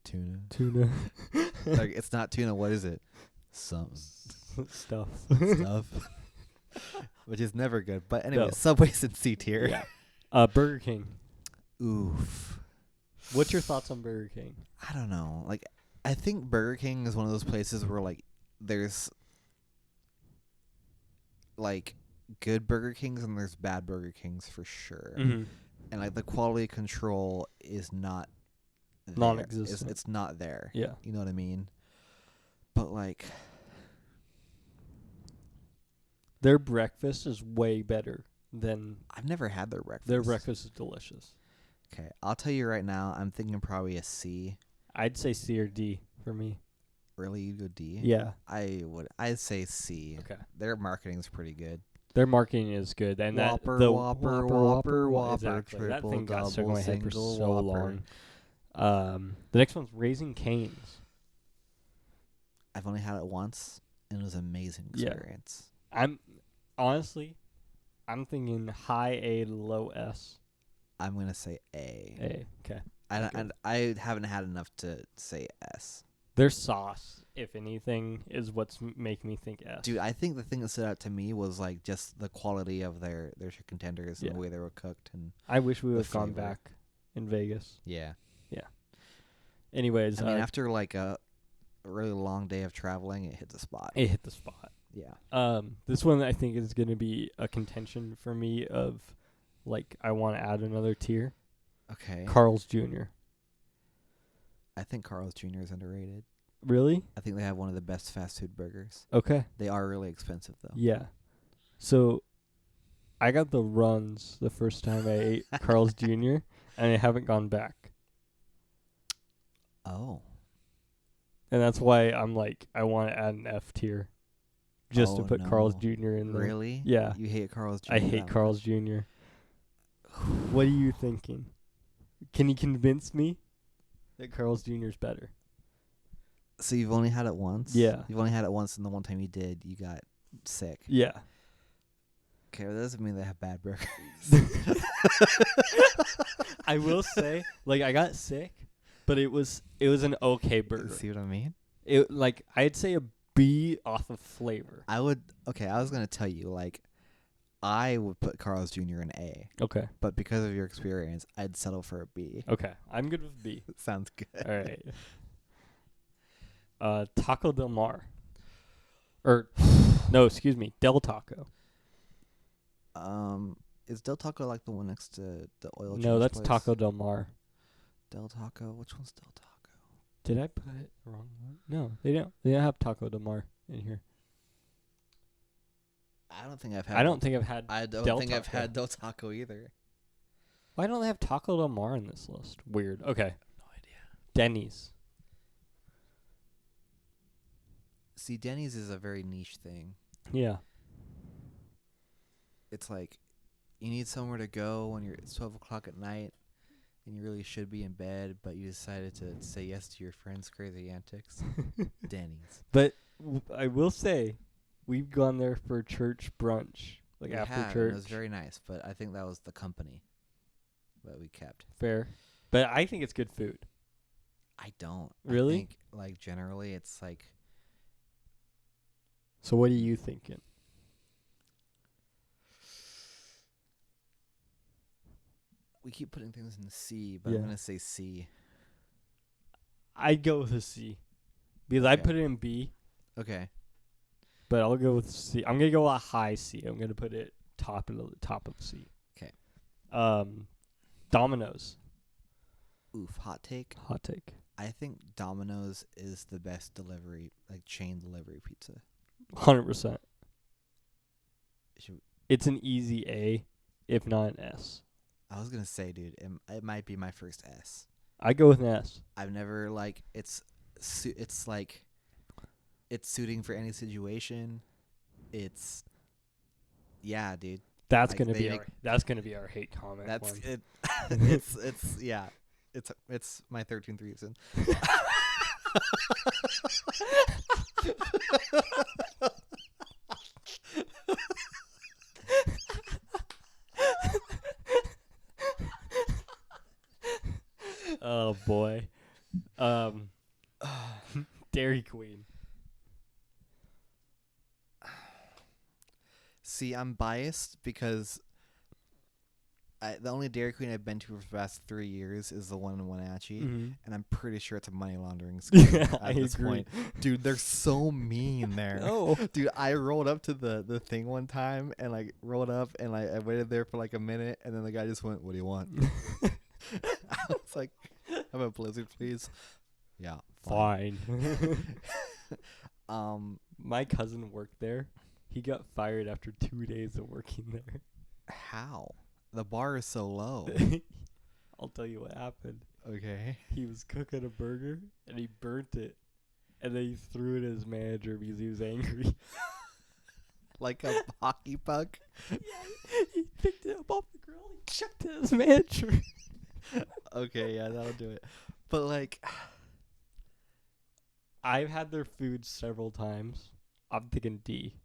[SPEAKER 1] "Tuna."
[SPEAKER 2] Tuna.
[SPEAKER 1] It's not tuna. What is it? Some
[SPEAKER 2] Stuff.
[SPEAKER 1] stuff. Which is never good. But anyway,
[SPEAKER 2] No.
[SPEAKER 1] Subway's in C tier.
[SPEAKER 2] Yeah. Burger King.
[SPEAKER 1] Oof.
[SPEAKER 2] What's your thoughts on Burger King?
[SPEAKER 1] I don't know. I think Burger King is one of those places where there's good Burger Kings and there's bad Burger Kings for sure.
[SPEAKER 2] Mm-hmm.
[SPEAKER 1] And the quality control is not there.
[SPEAKER 2] Non-existent.
[SPEAKER 1] It's not there.
[SPEAKER 2] Yeah.
[SPEAKER 1] You know what I mean? But
[SPEAKER 2] Their breakfast is way better than
[SPEAKER 1] I've never had their breakfast.
[SPEAKER 2] their breakfast is delicious.
[SPEAKER 1] Okay, I'll tell you right now, I'm thinking probably a C.
[SPEAKER 2] I'd say C or D for me.
[SPEAKER 1] Really, you'd go D?
[SPEAKER 2] Yeah.
[SPEAKER 1] I'd say C.
[SPEAKER 2] Okay.
[SPEAKER 1] Their marketing's pretty good.
[SPEAKER 2] Their marketing is good, and
[SPEAKER 1] Whopper,
[SPEAKER 2] the
[SPEAKER 1] Whopper,
[SPEAKER 2] exactly. That
[SPEAKER 1] triple,
[SPEAKER 2] thing got stuck in
[SPEAKER 1] double,
[SPEAKER 2] my head for
[SPEAKER 1] single,
[SPEAKER 2] so
[SPEAKER 1] Whopper.
[SPEAKER 2] long. The next one's Raising Cane's.
[SPEAKER 1] I've only had it once, and it was an amazing
[SPEAKER 2] Yeah.
[SPEAKER 1] experience.
[SPEAKER 2] I'm thinking high A to low S.
[SPEAKER 1] I'm gonna say A.
[SPEAKER 2] A. Okay.
[SPEAKER 1] I haven't had enough to say S.
[SPEAKER 2] Their sauce, if anything, is what's making me think S.
[SPEAKER 1] Dude, I think the thing that stood out to me was just the quality of their chicken tenders and
[SPEAKER 2] Yeah.
[SPEAKER 1] the way they were cooked, and
[SPEAKER 2] I wish we would
[SPEAKER 1] the
[SPEAKER 2] have gone
[SPEAKER 1] flavor.
[SPEAKER 2] back in Vegas.
[SPEAKER 1] yeah.
[SPEAKER 2] Anyways,
[SPEAKER 1] I mean, after a really long day of traveling, it hit the spot.
[SPEAKER 2] it hit the spot.
[SPEAKER 1] Yeah.
[SPEAKER 2] This one I think is going to be a contention for me of, I want to add another tier.
[SPEAKER 1] Okay.
[SPEAKER 2] Carl's Jr.
[SPEAKER 1] I think Carl's Jr. is underrated.
[SPEAKER 2] Really?
[SPEAKER 1] I think they have one of the best fast food burgers.
[SPEAKER 2] Okay.
[SPEAKER 1] They are really expensive though.
[SPEAKER 2] Yeah. So, I got the runs the first time I ate Carl's Jr. and I haven't gone back.
[SPEAKER 1] Oh.
[SPEAKER 2] And that's why I'm I want to add an F tier. Just to
[SPEAKER 1] Oh,
[SPEAKER 2] put Carl's
[SPEAKER 1] no.
[SPEAKER 2] Jr. in there.
[SPEAKER 1] Really?
[SPEAKER 2] Yeah.
[SPEAKER 1] You hate Carl's Jr.
[SPEAKER 2] I hate
[SPEAKER 1] that
[SPEAKER 2] Carl's Jr. What are you thinking? Can you convince me that Carl's Jr. is better?
[SPEAKER 1] much? So you've only had it once?
[SPEAKER 2] Yeah.
[SPEAKER 1] You've only had it once, and the one time you did, you got sick.
[SPEAKER 2] Yeah.
[SPEAKER 1] Okay, well, that doesn't mean they have bad burgers.
[SPEAKER 2] I will say, I got sick, but it was an okay burger.
[SPEAKER 1] See what I mean?
[SPEAKER 2] It I'd say a B off of flavor.
[SPEAKER 1] I was gonna tell you, I would put Carl's Jr. in A,
[SPEAKER 2] Okay.
[SPEAKER 1] but because of your experience, I'd settle for a B.
[SPEAKER 2] Okay. I'm good with B.
[SPEAKER 1] Sounds good.
[SPEAKER 2] All right. Taco Del Mar. Or no, excuse me, Del Taco.
[SPEAKER 1] Is Del Taco the one next to the oil change
[SPEAKER 2] No, that's
[SPEAKER 1] place?
[SPEAKER 2] Taco Del Mar.
[SPEAKER 1] Del Taco? Which one's Del Taco?
[SPEAKER 2] Did I put the wrong one? No, they don't. They don't have Taco Del Mar in here.
[SPEAKER 1] I don't think I've had.
[SPEAKER 2] I don't think I've had.
[SPEAKER 1] I don't
[SPEAKER 2] Del
[SPEAKER 1] think I've
[SPEAKER 2] Taco.
[SPEAKER 1] had Del Taco either.
[SPEAKER 2] Why don't they have Taco Del Mar on this list? Weird. Okay.
[SPEAKER 1] No idea.
[SPEAKER 2] Denny's.
[SPEAKER 1] See, Denny's is a very niche thing.
[SPEAKER 2] Yeah.
[SPEAKER 1] It's you need somewhere to go when it's 12 o'clock at night, and you really should be in bed, but you decided to say yes to your friend's crazy antics. Denny's.
[SPEAKER 2] But I will say, we've gone there for church brunch like
[SPEAKER 1] We
[SPEAKER 2] after
[SPEAKER 1] have, and
[SPEAKER 2] church.
[SPEAKER 1] it was very nice, but I think that was the company that we kept.
[SPEAKER 2] Fair, but I think it's good food.
[SPEAKER 1] I don't.
[SPEAKER 2] Really?
[SPEAKER 1] I think, like, generally it's like,
[SPEAKER 2] So what are you thinking?
[SPEAKER 1] we keep putting things in C, but
[SPEAKER 2] Yeah.
[SPEAKER 1] I'm going to say C.
[SPEAKER 2] I'd go with a C, because I
[SPEAKER 1] Okay.
[SPEAKER 2] put it in B,
[SPEAKER 1] Okay.
[SPEAKER 2] but I'll go with C. I'm gonna go a high C. I'm gonna put it top of the C.
[SPEAKER 1] 'Kay.
[SPEAKER 2] Domino's.
[SPEAKER 1] Oof, hot take.
[SPEAKER 2] Hot take.
[SPEAKER 1] I think Domino's is the best delivery, like chain delivery pizza.
[SPEAKER 2] 100%.
[SPEAKER 1] Should,
[SPEAKER 2] It's an easy A, if not an S.
[SPEAKER 1] I was going to say, dude, it might be my first S.
[SPEAKER 2] I go with an S.
[SPEAKER 1] I've never, like, it's like, it's suiting for any situation. It's, yeah, dude.
[SPEAKER 2] That's
[SPEAKER 1] Like,
[SPEAKER 2] gonna
[SPEAKER 1] they
[SPEAKER 2] be
[SPEAKER 1] make-
[SPEAKER 2] our hate comment.
[SPEAKER 1] That's
[SPEAKER 2] one.
[SPEAKER 1] it. it's yeah. It's my 13th reason.
[SPEAKER 2] Oh boy. Dairy Queen.
[SPEAKER 1] See, I'm biased because the only Dairy Queen I've been to for the past 3 years is the one in Wenatchee, and I'm pretty sure it's a money laundering scheme
[SPEAKER 2] Yeah,
[SPEAKER 1] at this point. Dude, they're so mean there.
[SPEAKER 2] Oh.
[SPEAKER 1] Dude, I rolled up to the thing one time and like rolled up and I waited there for like a minute and then the guy just went, "What do you want?" I was like, "Have a Blizzard, please." Yeah,
[SPEAKER 2] Fine.
[SPEAKER 1] My
[SPEAKER 2] My cousin worked there. He got fired after 2 days of working there.
[SPEAKER 1] how? The bar is so low.
[SPEAKER 2] I'll tell you what happened.
[SPEAKER 1] Okay.
[SPEAKER 2] He was cooking a burger and he burnt it, and then he threw it at his manager because he was angry.
[SPEAKER 1] Like a hockey puck.
[SPEAKER 2] He picked it up off the grill and he chucked it at his manager.
[SPEAKER 1] Okay, yeah, that'll do it. But like,
[SPEAKER 2] I've had their food several times. I'm thinking D.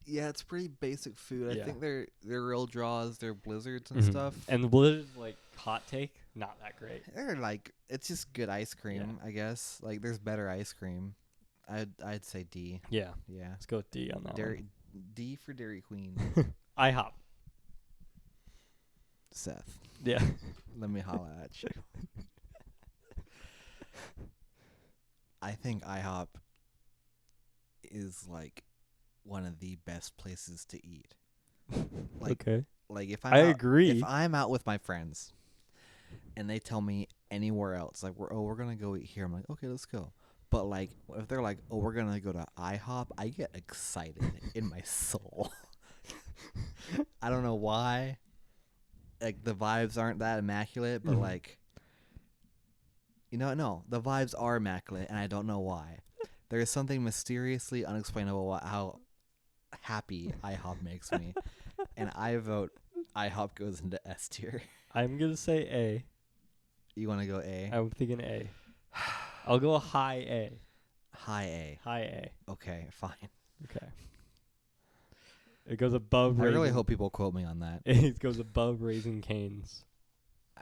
[SPEAKER 1] yeah, it's pretty basic food.
[SPEAKER 2] Yeah.
[SPEAKER 1] I think their real draws, their blizzards and stuff.
[SPEAKER 2] And the Blizzard, like, hot take, not that great.
[SPEAKER 1] They're like, it's just good ice cream, I guess. Like, there's better ice cream. I'd say D.
[SPEAKER 2] Yeah.
[SPEAKER 1] Yeah.
[SPEAKER 2] Let's go with D on that
[SPEAKER 1] Dairy D for Dairy Queen.
[SPEAKER 2] one. IHOP.
[SPEAKER 1] Seth,
[SPEAKER 2] Yeah.
[SPEAKER 1] let me holla at you. I think IHOP is like one of the best places to eat. Like,
[SPEAKER 2] okay.
[SPEAKER 1] like if
[SPEAKER 2] I
[SPEAKER 1] I'm
[SPEAKER 2] agree.
[SPEAKER 1] If I'm out with my friends and they tell me anywhere else, like we're gonna go eat here, I'm like, okay, let's go. But like if they're like, oh, we're gonna go to IHOP, I get excited in my soul. I don't know why. Like the vibes aren't that immaculate, but like, you know, no, the vibes are immaculate, and I don't know why. There is something mysteriously unexplainable about how happy IHOP makes me, and I vote IHOP goes into S tier.
[SPEAKER 2] I'm going to say A.
[SPEAKER 1] You want to go A?
[SPEAKER 2] I'm thinking A. I'll go a high A.
[SPEAKER 1] High A.
[SPEAKER 2] High A.
[SPEAKER 1] Okay, fine.
[SPEAKER 2] Okay. It goes above
[SPEAKER 1] I really
[SPEAKER 2] Raising-
[SPEAKER 1] hope people quote me on that.
[SPEAKER 2] It goes above Raising Cane's.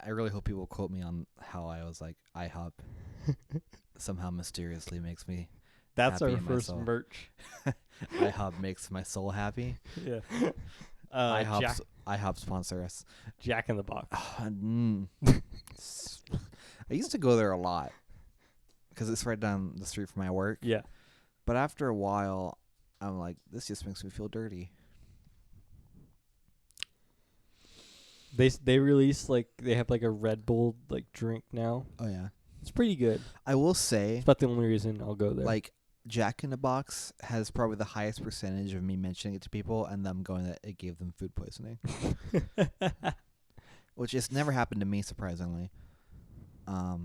[SPEAKER 1] I really hope people quote me on how I was like IHOP somehow mysteriously makes me.
[SPEAKER 2] That's
[SPEAKER 1] Happy
[SPEAKER 2] our
[SPEAKER 1] in my
[SPEAKER 2] first
[SPEAKER 1] soul.
[SPEAKER 2] merch.
[SPEAKER 1] IHOP makes my soul happy.
[SPEAKER 2] Yeah.
[SPEAKER 1] IHOP sponsor us.
[SPEAKER 2] Jack in the Box.
[SPEAKER 1] I used to go there a lot because it's right down the street from my work.
[SPEAKER 2] Yeah.
[SPEAKER 1] But after a while, I'm like, this just makes me feel dirty.
[SPEAKER 2] They release they have like a Red Bull like drink now.
[SPEAKER 1] Oh yeah.
[SPEAKER 2] It's pretty good.
[SPEAKER 1] I will say,
[SPEAKER 2] It's about the only reason I'll go there.
[SPEAKER 1] like, Jack in the Box has probably the highest percentage of me mentioning it to people and them going that it gave them food poisoning, which has never happened to me, surprisingly. What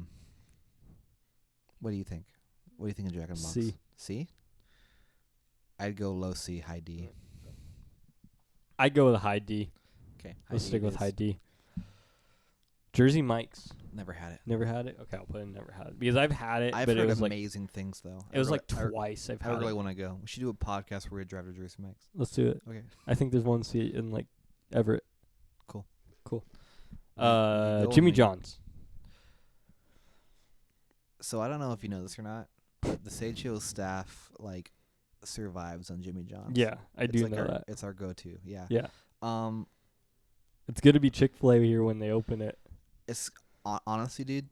[SPEAKER 1] do you think? What do you think of Jack in the Box?
[SPEAKER 2] C.
[SPEAKER 1] C? I'd go low C, high D.
[SPEAKER 2] I'd go with a high D.
[SPEAKER 1] Okay.
[SPEAKER 2] Let's stick with high D. Jersey Mike's.
[SPEAKER 1] Never had it.
[SPEAKER 2] Never had it. Okay, I'll put in never had it because I've had it,
[SPEAKER 1] I've
[SPEAKER 2] but it
[SPEAKER 1] heard
[SPEAKER 2] was like
[SPEAKER 1] amazing things though.
[SPEAKER 2] it was like twice I've
[SPEAKER 1] I
[SPEAKER 2] had
[SPEAKER 1] really
[SPEAKER 2] it.
[SPEAKER 1] want to go. We should do a podcast where we drive to Jersey Mike's.
[SPEAKER 2] Let's do it.
[SPEAKER 1] Okay.
[SPEAKER 2] I think there's one seat in like Everett.
[SPEAKER 1] Cool.
[SPEAKER 2] Cool.
[SPEAKER 1] You go
[SPEAKER 2] Jimmy
[SPEAKER 1] with me.
[SPEAKER 2] John's.
[SPEAKER 1] So I don't know if you know this or not, but the SAHW staff like survives on Jimmy John's.
[SPEAKER 2] Yeah, I
[SPEAKER 1] It's
[SPEAKER 2] do
[SPEAKER 1] like
[SPEAKER 2] know
[SPEAKER 1] our,
[SPEAKER 2] that.
[SPEAKER 1] It's our go-to. Yeah.
[SPEAKER 2] Yeah,
[SPEAKER 1] Um,
[SPEAKER 2] it's gonna be Chick-fil-A here when they open it.
[SPEAKER 1] it's honestly, dude.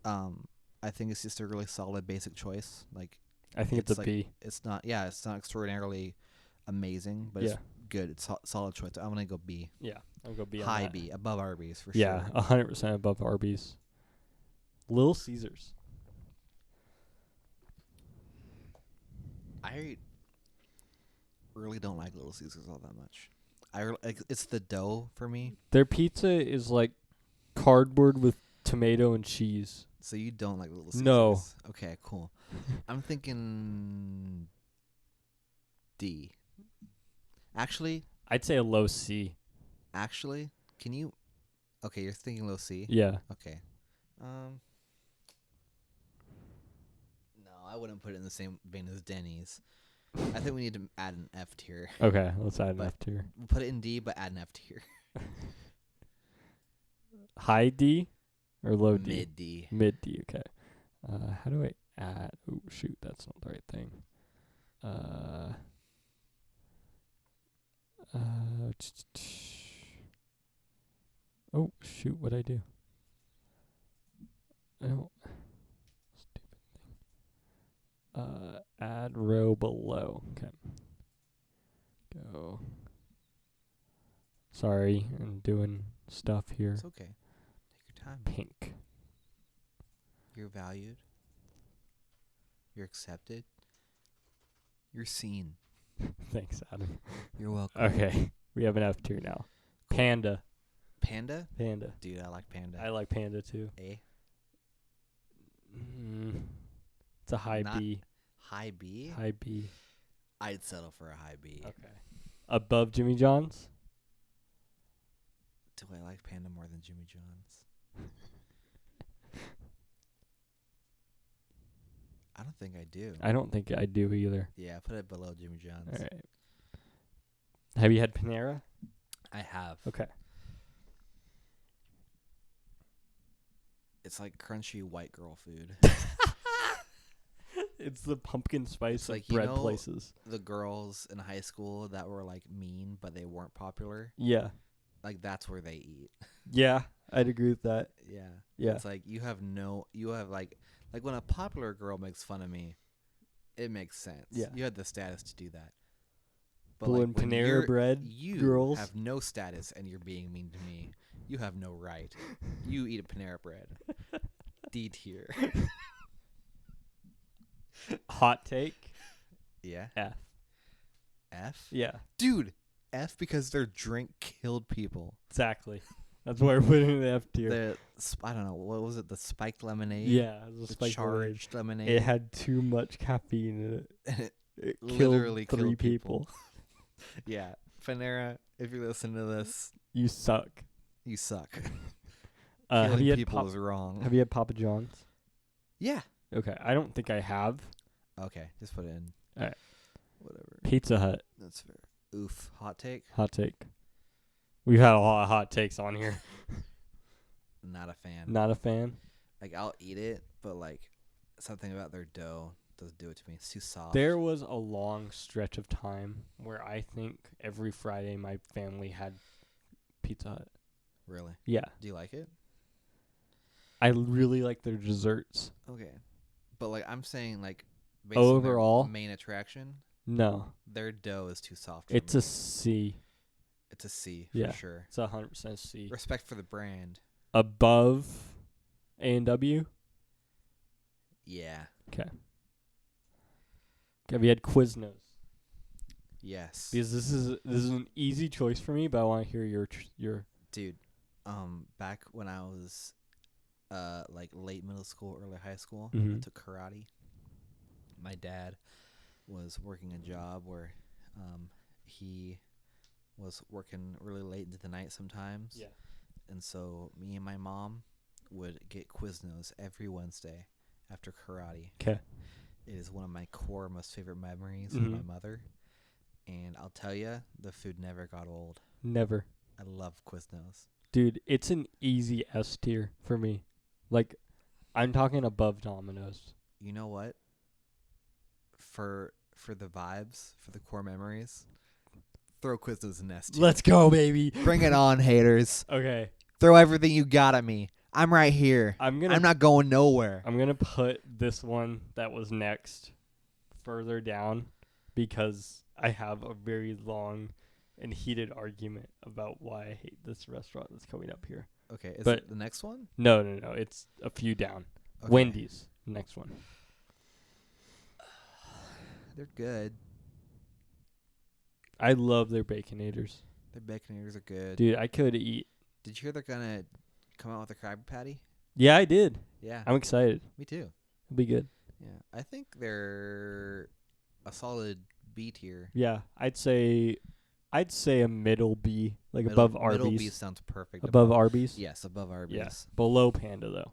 [SPEAKER 1] I think it's just a really solid basic choice. Like
[SPEAKER 2] I think it's a
[SPEAKER 1] like,
[SPEAKER 2] B.
[SPEAKER 1] It's not. Yeah, it's not extraordinarily amazing, but
[SPEAKER 2] Yeah.
[SPEAKER 1] it's good. It's solid choice. I'm gonna go B.
[SPEAKER 2] Yeah, I'll go B. on
[SPEAKER 1] High
[SPEAKER 2] that.
[SPEAKER 1] B, above Arby's for
[SPEAKER 2] Yeah,
[SPEAKER 1] sure.
[SPEAKER 2] 100% above Arby's. Little Caesars.
[SPEAKER 1] I really don't like Little Caesars all that much. Like it's the dough for me.
[SPEAKER 2] Their pizza is like cardboard with tomato and cheese.
[SPEAKER 1] So you don't like Little Caesars?
[SPEAKER 2] No.
[SPEAKER 1] Okay, cool. I'm thinking D. Actually,
[SPEAKER 2] I'd say a low C.
[SPEAKER 1] can you? Okay, you're thinking low C.
[SPEAKER 2] Yeah.
[SPEAKER 1] Okay. No, I wouldn't put it in the same vein as Denny's. I think we need to add an F tier.
[SPEAKER 2] Okay, let's add an
[SPEAKER 1] But-
[SPEAKER 2] F tier.
[SPEAKER 1] We'll put it in D, but add an F tier.
[SPEAKER 2] High D or low D?
[SPEAKER 1] Mid D.
[SPEAKER 2] Mid D, okay. How do I add? Oh, shoot, that's not the right thing. Oh, shoot, what'd I do? Oh, stupid thing. Add row below. Okay. Go. Sorry, I'm doing stuff here.
[SPEAKER 1] It's okay. Take your time.
[SPEAKER 2] Pink.
[SPEAKER 1] You're valued. You're accepted. You're seen.
[SPEAKER 2] Thanks, Adam.
[SPEAKER 1] You're welcome.
[SPEAKER 2] Okay, we have an F tier now.
[SPEAKER 1] Cool.
[SPEAKER 2] Panda.
[SPEAKER 1] Panda?
[SPEAKER 2] Panda.
[SPEAKER 1] Dude, I like Panda.
[SPEAKER 2] I like Panda too.
[SPEAKER 1] A.
[SPEAKER 2] It's a high
[SPEAKER 1] Not-
[SPEAKER 2] B.
[SPEAKER 1] High B?
[SPEAKER 2] High B.
[SPEAKER 1] I'd settle for a high B.
[SPEAKER 2] Okay. Above Jimmy John's?
[SPEAKER 1] Do I like Panda more than Jimmy John's? I don't think I do.
[SPEAKER 2] I don't think I do either.
[SPEAKER 1] Yeah, put it below Jimmy John's.
[SPEAKER 2] All right. Have you had Panera?
[SPEAKER 1] I have.
[SPEAKER 2] Okay.
[SPEAKER 1] It's like crunchy white girl food.
[SPEAKER 2] It's the pumpkin spice
[SPEAKER 1] It's
[SPEAKER 2] of
[SPEAKER 1] like, you
[SPEAKER 2] bread
[SPEAKER 1] know-
[SPEAKER 2] places.
[SPEAKER 1] The girls in high school that were like mean, but they weren't popular.
[SPEAKER 2] Yeah.
[SPEAKER 1] Like that's where they eat.
[SPEAKER 2] Yeah, I'd agree with that.
[SPEAKER 1] Yeah.
[SPEAKER 2] Yeah.
[SPEAKER 1] It's like you have like when a popular girl makes fun of me, it makes sense.
[SPEAKER 2] Yeah.
[SPEAKER 1] You had the status to do that.
[SPEAKER 2] But when Panera bread
[SPEAKER 1] you
[SPEAKER 2] girls-
[SPEAKER 1] have no status and you're being mean to me, you have no right. You eat a Panera bread. D tier.
[SPEAKER 2] Hot take?
[SPEAKER 1] Yeah.
[SPEAKER 2] F.
[SPEAKER 1] F?
[SPEAKER 2] Yeah,
[SPEAKER 1] Dude, F because their drink killed people.
[SPEAKER 2] exactly. That's why we're putting it in the F tier.
[SPEAKER 1] I don't know, what was it? The spiked lemonade?
[SPEAKER 2] Yeah, it was a
[SPEAKER 1] The
[SPEAKER 2] spiked lemonade.
[SPEAKER 1] charged lemonade.
[SPEAKER 2] It had too much caffeine in it.
[SPEAKER 1] And it
[SPEAKER 2] It
[SPEAKER 1] literally
[SPEAKER 2] killed 3
[SPEAKER 1] killed people.
[SPEAKER 2] people.
[SPEAKER 1] Yeah. Panera, if you listen to this,
[SPEAKER 2] You suck.
[SPEAKER 1] you suck.
[SPEAKER 2] Have
[SPEAKER 1] Killing
[SPEAKER 2] you had
[SPEAKER 1] people is wrong.
[SPEAKER 2] Have you had Papa John's?
[SPEAKER 1] Yeah.
[SPEAKER 2] Okay, I don't think I have.
[SPEAKER 1] Okay, just put it in.
[SPEAKER 2] Alright.
[SPEAKER 1] Whatever.
[SPEAKER 2] Pizza Hut.
[SPEAKER 1] That's fair. Oof. Hot take?
[SPEAKER 2] Hot take. We've had a lot of hot takes on here.
[SPEAKER 1] Not a fan.
[SPEAKER 2] Not a fan.
[SPEAKER 1] Like, I'll eat it, but, like, something about their dough doesn't do it to me. It's too soft.
[SPEAKER 2] There was a long stretch of time where I think every Friday my family had Pizza Hut.
[SPEAKER 1] Really?
[SPEAKER 2] Yeah.
[SPEAKER 1] Do you like it?
[SPEAKER 2] I really like their desserts.
[SPEAKER 1] Okay. But, like, I'm saying, like, based on their
[SPEAKER 2] Overall?
[SPEAKER 1] main attraction,
[SPEAKER 2] No.
[SPEAKER 1] their dough is too soft for
[SPEAKER 2] It's
[SPEAKER 1] me.
[SPEAKER 2] a C.
[SPEAKER 1] It's a C, for
[SPEAKER 2] Yeah.
[SPEAKER 1] sure.
[SPEAKER 2] It's 100% C.
[SPEAKER 1] Respect for the brand.
[SPEAKER 2] Above A&W?
[SPEAKER 1] Yeah.
[SPEAKER 2] Okay. Have you had Quiznos?
[SPEAKER 1] Yes.
[SPEAKER 2] Because this is an easy choice for me, but I want to hear your
[SPEAKER 1] Dude, back when I was like late middle school, early high school, I
[SPEAKER 2] Mhm.
[SPEAKER 1] took karate. My dad was working a job where he was working really late into the night sometimes.
[SPEAKER 2] Yeah.
[SPEAKER 1] And so me and my mom would get Quiznos every Wednesday after karate.
[SPEAKER 2] 'Kay.
[SPEAKER 1] It is one of my core, most favorite memories
[SPEAKER 2] Mhm.
[SPEAKER 1] with my mother. And I'll tell you, the food never got old.
[SPEAKER 2] Never.
[SPEAKER 1] I love Quiznos.
[SPEAKER 2] Dude, it's an easy S tier for me. Like, I'm talking above Domino's.
[SPEAKER 1] You know what? For the vibes, for the core memories, throw Quiznos in S tier.
[SPEAKER 2] Let's go, baby.
[SPEAKER 1] Bring it on, haters.
[SPEAKER 2] Okay.
[SPEAKER 1] Throw everything you got at me. I'm right here.
[SPEAKER 2] I'm
[SPEAKER 1] I'm not going nowhere.
[SPEAKER 2] I'm gonna put this one that was next further down because I have a very long and heated argument about why I hate this restaurant that's coming up here.
[SPEAKER 1] Okay, is
[SPEAKER 2] But-
[SPEAKER 1] it the next one?
[SPEAKER 2] No, it's a few down.
[SPEAKER 1] Okay.
[SPEAKER 2] Wendy's, next one.
[SPEAKER 1] They're good.
[SPEAKER 2] I love their Baconators.
[SPEAKER 1] Their Baconators are good.
[SPEAKER 2] Dude, I could eat.
[SPEAKER 1] Did you hear they're gonna come out with a Krabby Patty?
[SPEAKER 2] Yeah, I did.
[SPEAKER 1] Yeah,
[SPEAKER 2] I'm excited.
[SPEAKER 1] me too.
[SPEAKER 2] It'll be good.
[SPEAKER 1] Yeah, I think they're a solid B tier.
[SPEAKER 2] Yeah, I'd say a middle B, like
[SPEAKER 1] Middle-
[SPEAKER 2] above Arby's.
[SPEAKER 1] Middle B sounds perfect.
[SPEAKER 2] Above Arby's?
[SPEAKER 1] Yes, above Arby's.
[SPEAKER 2] Yeah. Below Panda, though.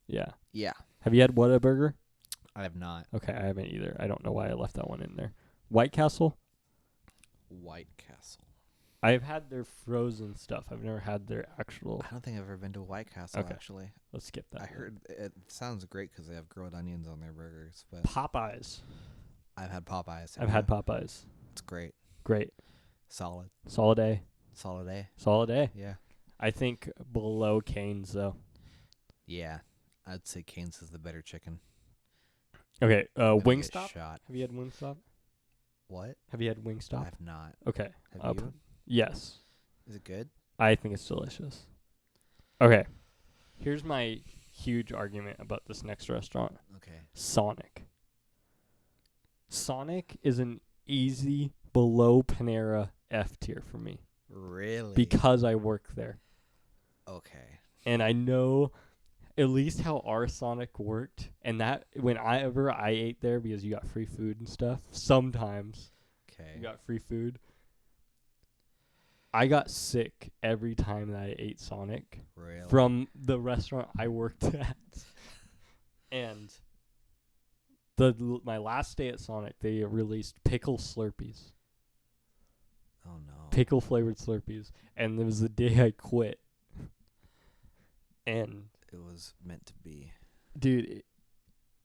[SPEAKER 2] Yeah.
[SPEAKER 1] Yeah,
[SPEAKER 2] Have you had Whataburger?
[SPEAKER 1] I have not.
[SPEAKER 2] Okay, I haven't either. I don't know why I left that one in there. White Castle?
[SPEAKER 1] White Castle.
[SPEAKER 2] I've had their frozen stuff. I've never had their actual.
[SPEAKER 1] I don't think I've ever been to White Castle,
[SPEAKER 2] Okay.
[SPEAKER 1] actually.
[SPEAKER 2] Let's skip that.
[SPEAKER 1] I
[SPEAKER 2] one.
[SPEAKER 1] heard it sounds great because they have grilled onions on their burgers, but
[SPEAKER 2] Popeyes.
[SPEAKER 1] I've had Popeyes.
[SPEAKER 2] I've had Popeyes.
[SPEAKER 1] It's great.
[SPEAKER 2] Great.
[SPEAKER 1] Solid.
[SPEAKER 2] Solid A.
[SPEAKER 1] Solid A.
[SPEAKER 2] Solid A.
[SPEAKER 1] Yeah.
[SPEAKER 2] I think below Cane's, though.
[SPEAKER 1] Yeah. I'd say Cane's is the better chicken.
[SPEAKER 2] Okay,
[SPEAKER 1] Gonna get
[SPEAKER 2] Wingstop?
[SPEAKER 1] Shot.
[SPEAKER 2] Have you had Wingstop?
[SPEAKER 1] What?
[SPEAKER 2] Have you had Wingstop?
[SPEAKER 1] I have not.
[SPEAKER 2] Okay.
[SPEAKER 1] Have you?
[SPEAKER 2] Yes.
[SPEAKER 1] Is it good?
[SPEAKER 2] I think it's delicious. Okay. Here's my huge argument about this next restaurant.
[SPEAKER 1] Okay.
[SPEAKER 2] Sonic. Sonic is an easy below Panera F tier for me
[SPEAKER 1] Really?
[SPEAKER 2] because I work there.
[SPEAKER 1] Okay.
[SPEAKER 2] And I know at least how our Sonic worked. And that whenever I ate there, because you got free food and stuff, sometimes
[SPEAKER 1] Okay.
[SPEAKER 2] you got free food. I got sick every time that I ate Sonic
[SPEAKER 1] Really?
[SPEAKER 2] from the restaurant I worked at. And my last day at Sonic, they released pickle Slurpees.
[SPEAKER 1] Oh no.
[SPEAKER 2] Pickle flavored Slurpees. And it was the day I quit. And
[SPEAKER 1] It was meant to be.
[SPEAKER 2] dude,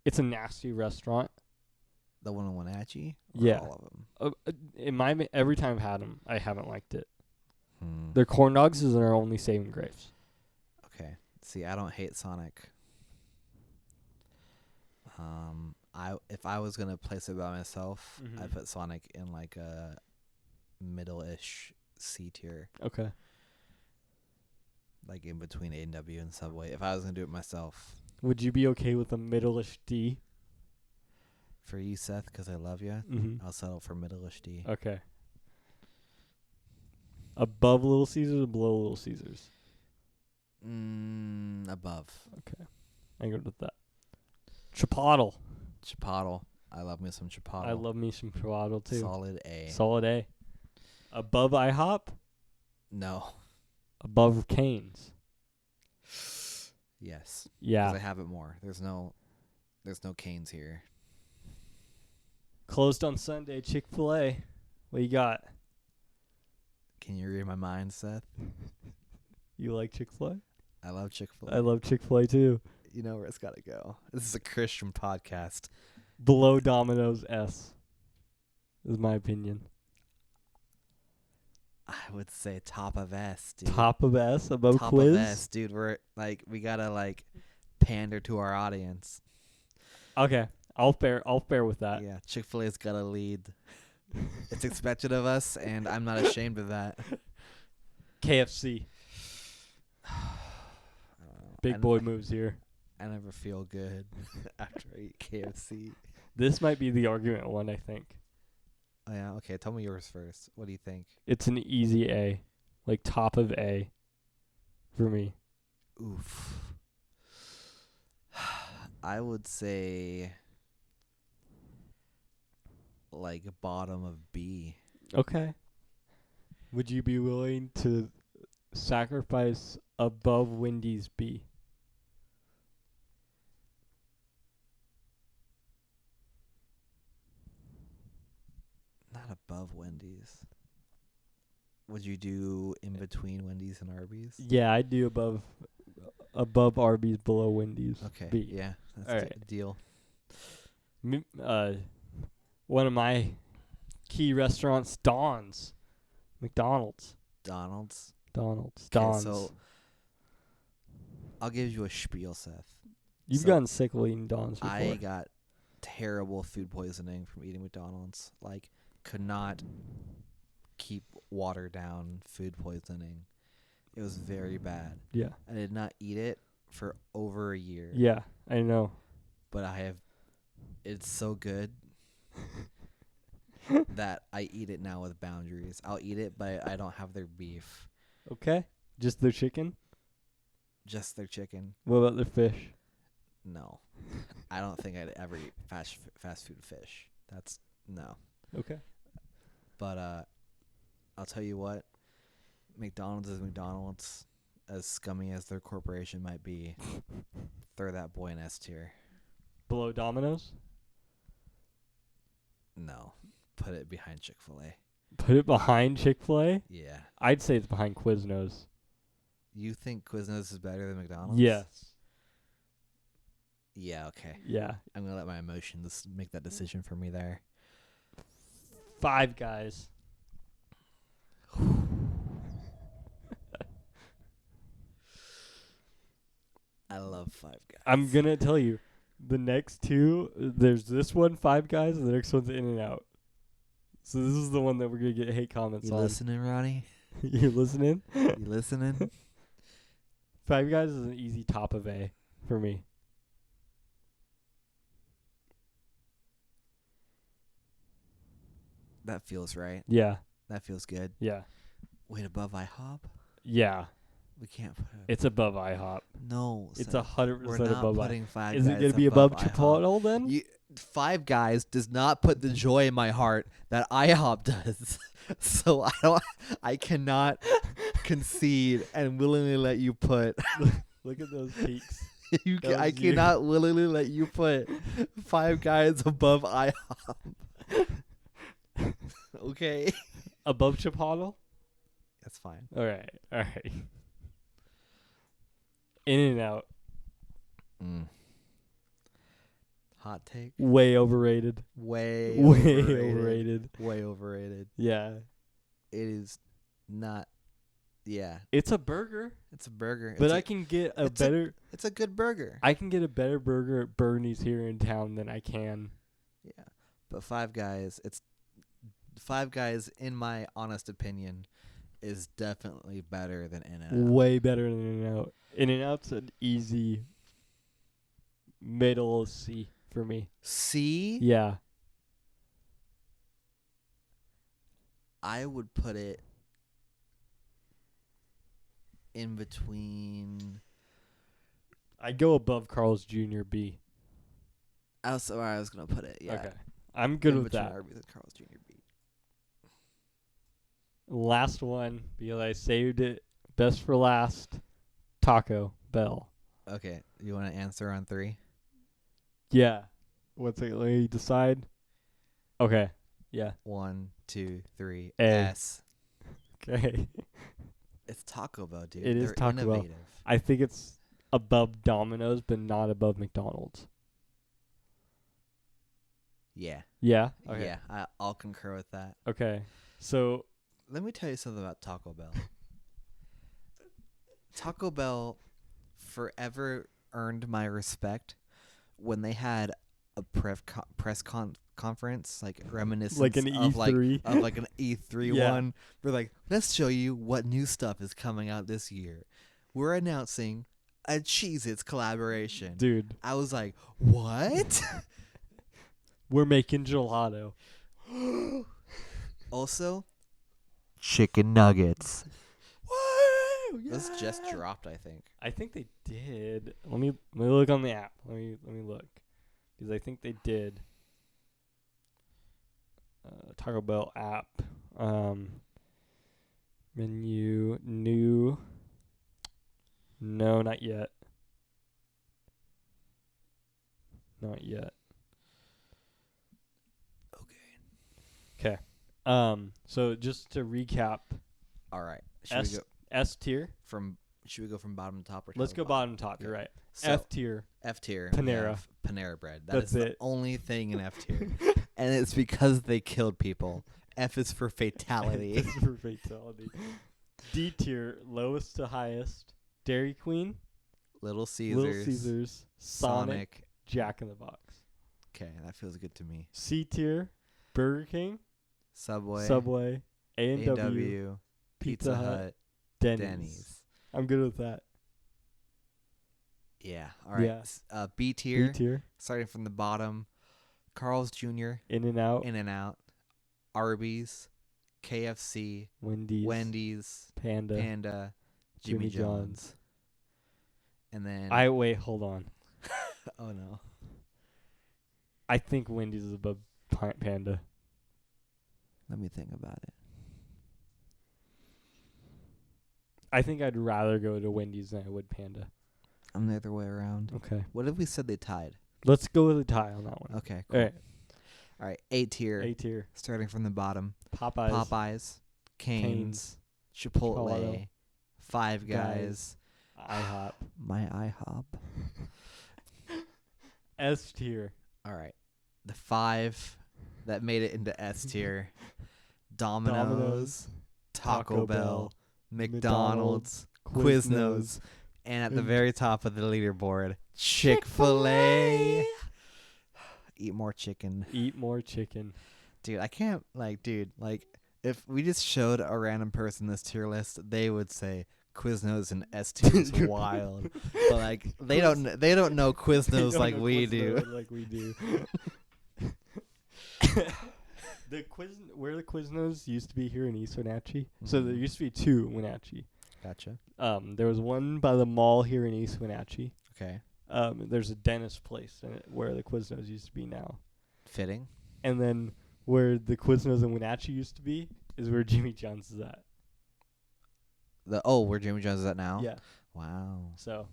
[SPEAKER 2] it's a nasty restaurant.
[SPEAKER 1] The one in Wenatchee? Or
[SPEAKER 2] Yeah.
[SPEAKER 1] all of them?
[SPEAKER 2] Every time I've had them, I haven't liked it.
[SPEAKER 1] Hmm.
[SPEAKER 2] Their corn dogs is their only saving grace.
[SPEAKER 1] Okay. See, I don't hate Sonic. If I was gonna place it by myself, I'd
[SPEAKER 2] Mhm.
[SPEAKER 1] put Sonic in like a middle-ish C tier,
[SPEAKER 2] Okay.
[SPEAKER 1] like in between A&W and Subway. If I was gonna do it myself,
[SPEAKER 2] Would you be okay with a middle-ish D?
[SPEAKER 1] for you, Seth, because I love you,
[SPEAKER 2] Mm-hmm.
[SPEAKER 1] I'll settle for middle-ish D.
[SPEAKER 2] Okay. Above Little Caesars or below Little Caesars?
[SPEAKER 1] Above.
[SPEAKER 2] Okay. I go with that. Chipotle.
[SPEAKER 1] Chipotle. I love me some Chipotle.
[SPEAKER 2] I love me some Chipotle too.
[SPEAKER 1] Solid A.
[SPEAKER 2] Solid A. Above IHOP?
[SPEAKER 1] No.
[SPEAKER 2] Above Cane's?
[SPEAKER 1] Yes. 'Cause
[SPEAKER 2] Yeah.
[SPEAKER 1] I have it more. There's no Canes here.
[SPEAKER 2] Closed on Sunday, Chick-fil-A. What you got?
[SPEAKER 1] Can you read my mind, Seth?
[SPEAKER 2] You like Chick-fil-A?
[SPEAKER 1] I love Chick-fil-A.
[SPEAKER 2] I love Chick-fil-A too.
[SPEAKER 1] You know where it's got to go. This is a Christian podcast.
[SPEAKER 2] Below Domino's S is my opinion.
[SPEAKER 1] I would say top of S, dude.
[SPEAKER 2] Top of S above
[SPEAKER 1] Top
[SPEAKER 2] Quiz.
[SPEAKER 1] of S, dude. We're like, we gotta like pander to our audience.
[SPEAKER 2] Okay, I'll bear with that.
[SPEAKER 1] Yeah, Chick-fil-A's gotta lead. It's expected of us, and I'm not ashamed of that.
[SPEAKER 2] KFC.
[SPEAKER 1] I don't know.
[SPEAKER 2] Big boy moves here.
[SPEAKER 1] I never feel good after I eat KFC.
[SPEAKER 2] This might be the argument one, I think.
[SPEAKER 1] Oh yeah, okay. Tell me yours first. What do you think?
[SPEAKER 2] It's an easy A. Like top of A for me.
[SPEAKER 1] Oof. I would say like bottom of B.
[SPEAKER 2] Okay. Would you be willing to sacrifice above Wendy's be?
[SPEAKER 1] Not above Wendy's. Would you do in between Wendy's and Arby's?
[SPEAKER 2] Yeah, I do above Arby's, below Wendy's.
[SPEAKER 1] Okay.
[SPEAKER 2] B.
[SPEAKER 1] Yeah, that's
[SPEAKER 2] All
[SPEAKER 1] a
[SPEAKER 2] right.
[SPEAKER 1] deal.
[SPEAKER 2] One of my key restaurants, Don's, McDonald's,
[SPEAKER 1] Donald's.
[SPEAKER 2] Don's.
[SPEAKER 1] Okay, so I'll give you a spiel, Seth.
[SPEAKER 2] You've
[SPEAKER 1] so
[SPEAKER 2] gotten sick of eating Don's before.
[SPEAKER 1] I got terrible food poisoning from eating McDonald's. Like, could not keep water down food poisoning. It was very bad.
[SPEAKER 2] Yeah.
[SPEAKER 1] I did not eat it for over a year.
[SPEAKER 2] Yeah, I know.
[SPEAKER 1] But it's so good that I eat it now with boundaries. I'll eat it, but I don't have their beef.
[SPEAKER 2] Okay. Just their chicken?
[SPEAKER 1] Just their chicken.
[SPEAKER 2] What about their fish?
[SPEAKER 1] No. I don't think I'd ever eat fast food fish. That's no.
[SPEAKER 2] Okay.
[SPEAKER 1] But I'll tell you what, McDonald's is McDonald's. As scummy as their corporation might be, throw that boy in S tier.
[SPEAKER 2] Below Domino's?
[SPEAKER 1] No. Put it behind Chick-fil-A.
[SPEAKER 2] Put it behind Chick-fil-A?
[SPEAKER 1] Yeah.
[SPEAKER 2] I'd say it's behind Quiznos.
[SPEAKER 1] You think Quiznos is better than McDonald's?
[SPEAKER 2] Yes.
[SPEAKER 1] Yeah, okay.
[SPEAKER 2] Yeah.
[SPEAKER 1] I'm going to let my emotions make that decision for me there.
[SPEAKER 2] Five Guys.
[SPEAKER 1] I love Five Guys.
[SPEAKER 2] I'm going to tell you, the next two, there's this one, Five Guys, and the next one's In-N-Out. So this is the one that we're going to get hate comments
[SPEAKER 1] You
[SPEAKER 2] on.
[SPEAKER 1] listening, Ronnie?
[SPEAKER 2] You listening?
[SPEAKER 1] You listening?
[SPEAKER 2] Five Guys is an easy top of A for me.
[SPEAKER 1] That feels right.
[SPEAKER 2] Yeah.
[SPEAKER 1] That feels good.
[SPEAKER 2] Yeah.
[SPEAKER 1] Wait, above IHOP?
[SPEAKER 2] Yeah.
[SPEAKER 1] We can't put it.
[SPEAKER 2] It's above IHOP.
[SPEAKER 1] No.
[SPEAKER 2] It's
[SPEAKER 1] Seth.
[SPEAKER 2] 100%
[SPEAKER 1] We're not
[SPEAKER 2] above IHOP.
[SPEAKER 1] putting Five
[SPEAKER 2] Is
[SPEAKER 1] Guys
[SPEAKER 2] it going to be above
[SPEAKER 1] IHOP.
[SPEAKER 2] Chipotle then?
[SPEAKER 1] Five Guys does not put the joy in my heart that IHOP does. So I cannot concede and willingly let you put.
[SPEAKER 2] Look at those peaks.
[SPEAKER 1] I cannot willingly let you put Five Guys above IHOP. Okay.
[SPEAKER 2] Above Chipotle?
[SPEAKER 1] That's fine.
[SPEAKER 2] All right. In-N-Out.
[SPEAKER 1] Hot take.
[SPEAKER 2] Way overrated.
[SPEAKER 1] Way
[SPEAKER 2] overrated.
[SPEAKER 1] Way overrated.
[SPEAKER 2] Yeah.
[SPEAKER 1] It is not. Yeah.
[SPEAKER 2] It's a burger.
[SPEAKER 1] It's a burger.
[SPEAKER 2] But I can get
[SPEAKER 1] it's a good burger.
[SPEAKER 2] I can get a better burger at Bernie's here in town than I can.
[SPEAKER 1] Yeah. But Five Guys, in my honest opinion, is definitely better than In-N-Out.
[SPEAKER 2] Way better than In-N-Out. In-N-Out's an easy middle C for me.
[SPEAKER 1] C?
[SPEAKER 2] Yeah.
[SPEAKER 1] I would put it in between.
[SPEAKER 2] I'd go above Carl's Jr. B.
[SPEAKER 1] That's where I was going to put it, yeah.
[SPEAKER 2] Okay. I'm good
[SPEAKER 1] in
[SPEAKER 2] with
[SPEAKER 1] between
[SPEAKER 2] that.
[SPEAKER 1] Arby's and Carl's Jr. B.
[SPEAKER 2] Last one, because I saved it best for last, Taco Bell.
[SPEAKER 1] Okay. You want to answer on 3?
[SPEAKER 2] Yeah. What's it? Let me decide. Okay. Yeah.
[SPEAKER 1] 1, 2, 3.
[SPEAKER 2] A.
[SPEAKER 1] S.
[SPEAKER 2] Okay.
[SPEAKER 1] It's Taco Bell, dude.
[SPEAKER 2] It is
[SPEAKER 1] They're
[SPEAKER 2] Taco Bell.
[SPEAKER 1] innovative.
[SPEAKER 2] I think it's above Domino's, but not above McDonald's.
[SPEAKER 1] Yeah.
[SPEAKER 2] Yeah? Okay.
[SPEAKER 1] Yeah. I'll concur with that.
[SPEAKER 2] Okay. So,
[SPEAKER 1] Let me tell you something about Taco Bell. Taco Bell forever earned my respect when they had a press conference, like reminiscent
[SPEAKER 2] like an
[SPEAKER 1] of
[SPEAKER 2] E3.
[SPEAKER 1] like an E3
[SPEAKER 2] Yeah.
[SPEAKER 1] one. We're like, let's show you what new stuff is coming out this year. We're announcing a Cheez-Its collaboration.
[SPEAKER 2] Dude,
[SPEAKER 1] I was like, what?
[SPEAKER 2] we're making gelato.
[SPEAKER 1] Also, chicken nuggets.
[SPEAKER 2] Woo!
[SPEAKER 1] Those just dropped, I think.
[SPEAKER 2] I think they did. Let me look on the app. Let me look. Because I think they did. Taco Bell app. Menu, new. No, not yet. Not yet. Okay. So just to recap,
[SPEAKER 1] All right. Should we go
[SPEAKER 2] S tier.
[SPEAKER 1] Should we go from bottom to top or top
[SPEAKER 2] Let's
[SPEAKER 1] to
[SPEAKER 2] go bottom to top. You're
[SPEAKER 1] Okay.
[SPEAKER 2] right.
[SPEAKER 1] So,
[SPEAKER 2] F tier.
[SPEAKER 1] F tier. we
[SPEAKER 2] Panera.
[SPEAKER 1] have Panera bread.
[SPEAKER 2] That's
[SPEAKER 1] the
[SPEAKER 2] it.
[SPEAKER 1] only thing in F tier. And it's because they killed people. F is for fatality.
[SPEAKER 2] F is for fatality. D tier, lowest to highest. Dairy Queen,
[SPEAKER 1] Little Caesars.
[SPEAKER 2] Little Caesars, Sonic, Jack in the Box.
[SPEAKER 1] Okay, that feels good to me.
[SPEAKER 2] C tier, Burger King,
[SPEAKER 1] Subway.
[SPEAKER 2] A&W,
[SPEAKER 1] Pizza Hut.
[SPEAKER 2] Denny's. I'm good with that.
[SPEAKER 1] Yeah. All right.
[SPEAKER 2] Yeah.
[SPEAKER 1] B tier.
[SPEAKER 2] B tier,
[SPEAKER 1] Starting from the bottom. Carl's Jr.
[SPEAKER 2] In-N-Out,
[SPEAKER 1] In-N-Out. Arby's. KFC.
[SPEAKER 2] Wendy's,
[SPEAKER 1] Panda.
[SPEAKER 2] Panda,
[SPEAKER 1] Jimmy
[SPEAKER 2] Jimmy
[SPEAKER 1] John's. And then.
[SPEAKER 2] wait, hold on.
[SPEAKER 1] Oh no.
[SPEAKER 2] I think Wendy's is above Panda.
[SPEAKER 1] Let me think about it.
[SPEAKER 2] I think I'd rather go to Wendy's than I would Panda.
[SPEAKER 1] I'm the other way around.
[SPEAKER 2] Okay.
[SPEAKER 1] What if we said they tied?
[SPEAKER 2] Let's go with a tie on that one.
[SPEAKER 1] Okay. Cool.
[SPEAKER 2] All right.
[SPEAKER 1] All right. A tier.
[SPEAKER 2] A tier.
[SPEAKER 1] Starting from the bottom.
[SPEAKER 2] Popeyes.
[SPEAKER 1] Cane's. Chipotle.
[SPEAKER 2] Chipotle,
[SPEAKER 1] Five Guys.
[SPEAKER 2] IHOP.
[SPEAKER 1] My IHOP.
[SPEAKER 2] S tier.
[SPEAKER 1] All right. The 5 that made it into S tier. Domino's. Taco Bell. McDonald's. Quiznos. And at the very top of the leaderboard, Chick-fil-A. Eat more chicken.
[SPEAKER 2] Eat more chicken.
[SPEAKER 1] Dude, I can't, if we just showed a random person this tier list, they would say Quiznos and S tier is wild. But, they don't know Quiznos like we do.
[SPEAKER 2] Like we do. Where the Quiznos used to be here in East Wenatchee. So there used to be 2 in Wenatchee.
[SPEAKER 1] Gotcha.
[SPEAKER 2] There was one by the mall here in East Wenatchee.
[SPEAKER 1] Okay.
[SPEAKER 2] There's a dentist place in it where the Quiznos used to be now.
[SPEAKER 1] Fitting.
[SPEAKER 2] And then where the Quiznos in Wenatchee used to be is where Jimmy John's is at.
[SPEAKER 1] Where Jimmy John's is at now?
[SPEAKER 2] Yeah.
[SPEAKER 1] Wow.
[SPEAKER 2] So,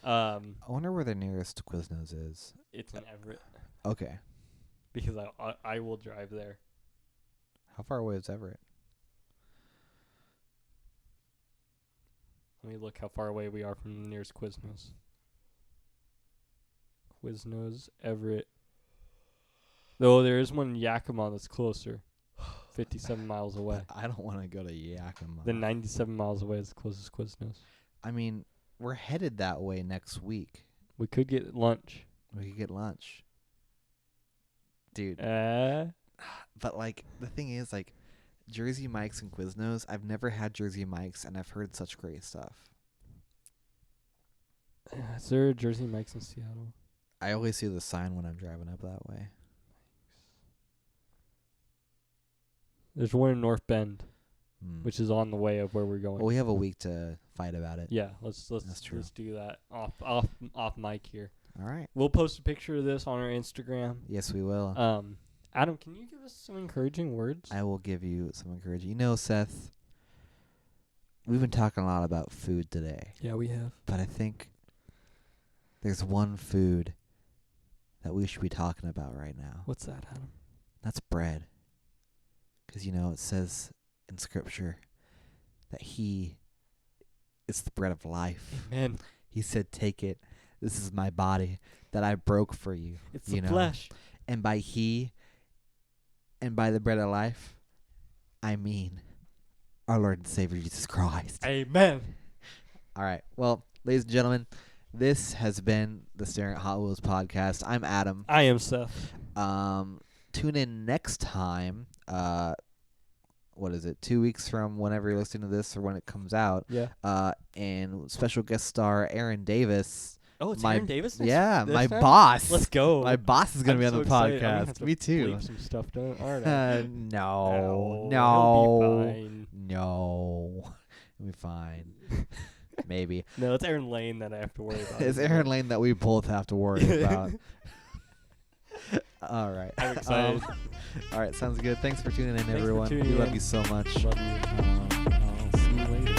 [SPEAKER 1] I wonder where the nearest Quiznos is.
[SPEAKER 2] it's in Everett
[SPEAKER 1] Okay.
[SPEAKER 2] because I will drive there.
[SPEAKER 1] How far away is Everett?
[SPEAKER 2] Let me look how far away we are from the nearest Quiznos. Quiznos, Everett. Though there is one in Yakima that's closer. 57 miles away.
[SPEAKER 1] I don't want to go to Yakima.
[SPEAKER 2] Then 97 miles away is the closest Quiznos.
[SPEAKER 1] I mean, we're headed that way next week.
[SPEAKER 2] We could get lunch.
[SPEAKER 1] We could get lunch. Dude.
[SPEAKER 2] Uh,
[SPEAKER 1] But, the thing is, Jersey Mike's and Quiznos, I've never had Jersey Mike's, and I've heard such great stuff.
[SPEAKER 2] is there a Jersey Mike's in Seattle?
[SPEAKER 1] I always see the sign when I'm driving up that way.
[SPEAKER 2] There's one in North Bend,
[SPEAKER 1] Hmm.
[SPEAKER 2] which is on the way of where we're going.
[SPEAKER 1] Well, we have a week to fight about it.
[SPEAKER 2] Yeah, let's
[SPEAKER 1] That's true.
[SPEAKER 2] let's do that off mic here.
[SPEAKER 1] All right.
[SPEAKER 2] We'll post a picture of this on our Instagram.
[SPEAKER 1] Yes, we will.
[SPEAKER 2] Adam, can you give us some encouraging words?
[SPEAKER 1] I will give you some encouraging. Seth, we've been talking a lot about food today,
[SPEAKER 2] Yeah, we have.
[SPEAKER 1] but I think there's one food that we should be talking about right now.
[SPEAKER 2] What's that, Adam?
[SPEAKER 1] That's bread. Because, it says in Scripture that He is the bread of life.
[SPEAKER 2] Amen.
[SPEAKER 1] He said, take it. This is my body that I broke for you.
[SPEAKER 2] It's the flesh.
[SPEAKER 1] And by He and by the bread of life, I mean our Lord and Savior Jesus Christ.
[SPEAKER 2] Amen.
[SPEAKER 1] All right. Well, ladies and gentlemen, this has been the Staring at Hot Wheels podcast. I'm Adam.
[SPEAKER 2] I am Seth.
[SPEAKER 1] Tune in next time. What is it? 2 weeks from whenever you're listening to this or when it comes out.
[SPEAKER 2] Yeah.
[SPEAKER 1] And special guest star Aaron Davis.
[SPEAKER 2] Oh, it's
[SPEAKER 1] my-
[SPEAKER 2] Aaron Davis?
[SPEAKER 1] Yeah,
[SPEAKER 2] this
[SPEAKER 1] my
[SPEAKER 2] time?
[SPEAKER 1] boss.
[SPEAKER 2] Let's go.
[SPEAKER 1] My boss is going to be
[SPEAKER 2] I'm
[SPEAKER 1] on the
[SPEAKER 2] so excited. I'm gonna have
[SPEAKER 1] podcast.
[SPEAKER 2] to
[SPEAKER 1] Me too.
[SPEAKER 2] bleep some stuff, aren't I?
[SPEAKER 1] No.
[SPEAKER 2] He'll be fine.
[SPEAKER 1] No. It'll be fine. Maybe.
[SPEAKER 2] No, it's Aaron Lane that I have to worry about.
[SPEAKER 1] It's Aaron Lane that we both have to worry about. All right.
[SPEAKER 2] I'm excited.
[SPEAKER 1] All right. Sounds good. Thanks for tuning in,
[SPEAKER 2] Thanks for
[SPEAKER 1] everyone.
[SPEAKER 2] tuning
[SPEAKER 1] We love
[SPEAKER 2] in.
[SPEAKER 1] you so much.
[SPEAKER 2] Love you.
[SPEAKER 1] I'll see you later.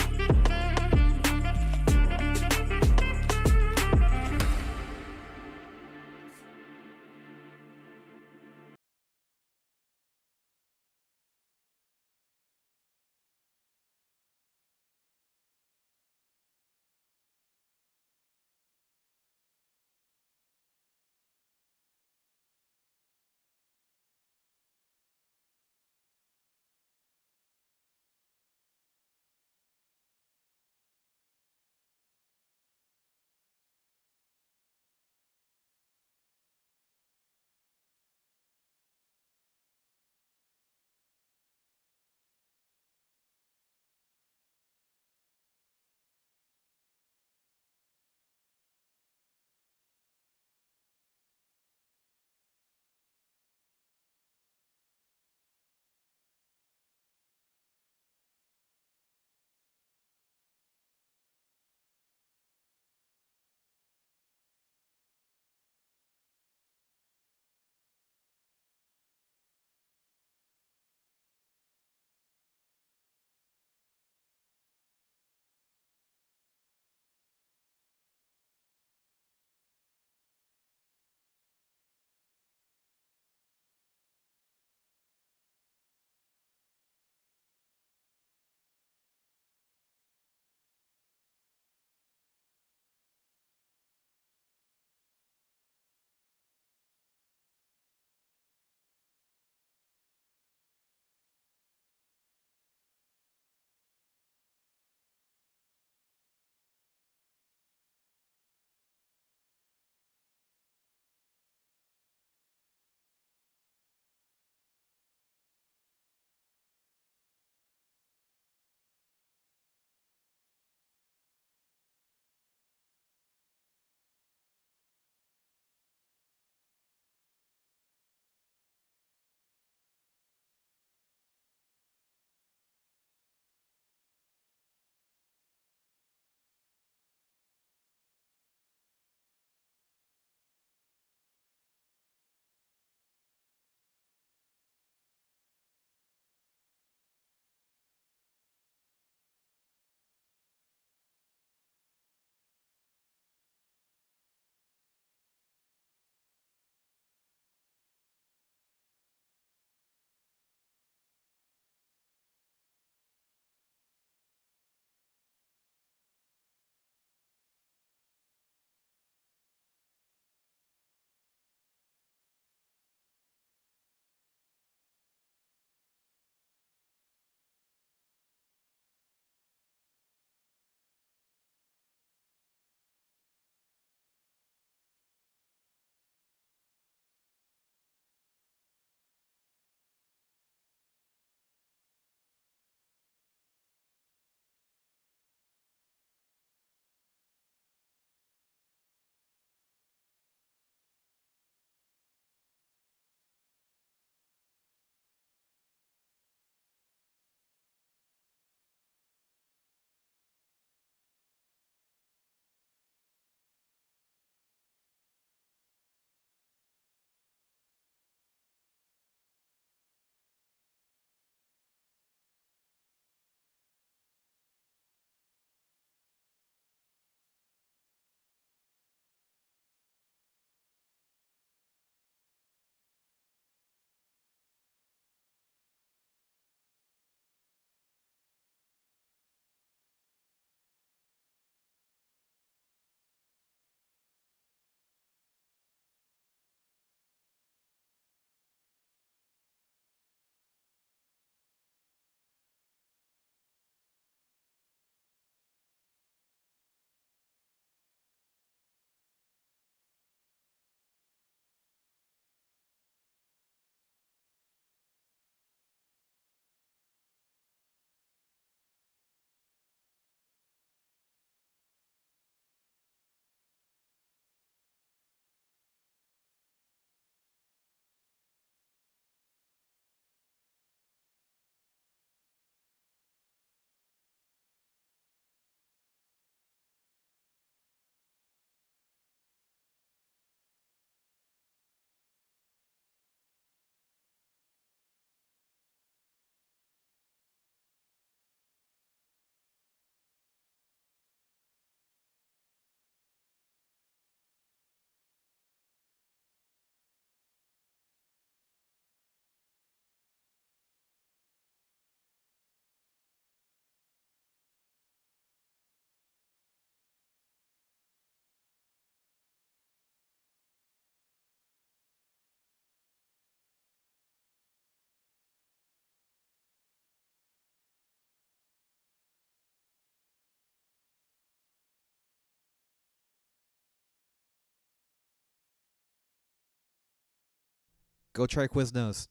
[SPEAKER 1] Go try Quiznos.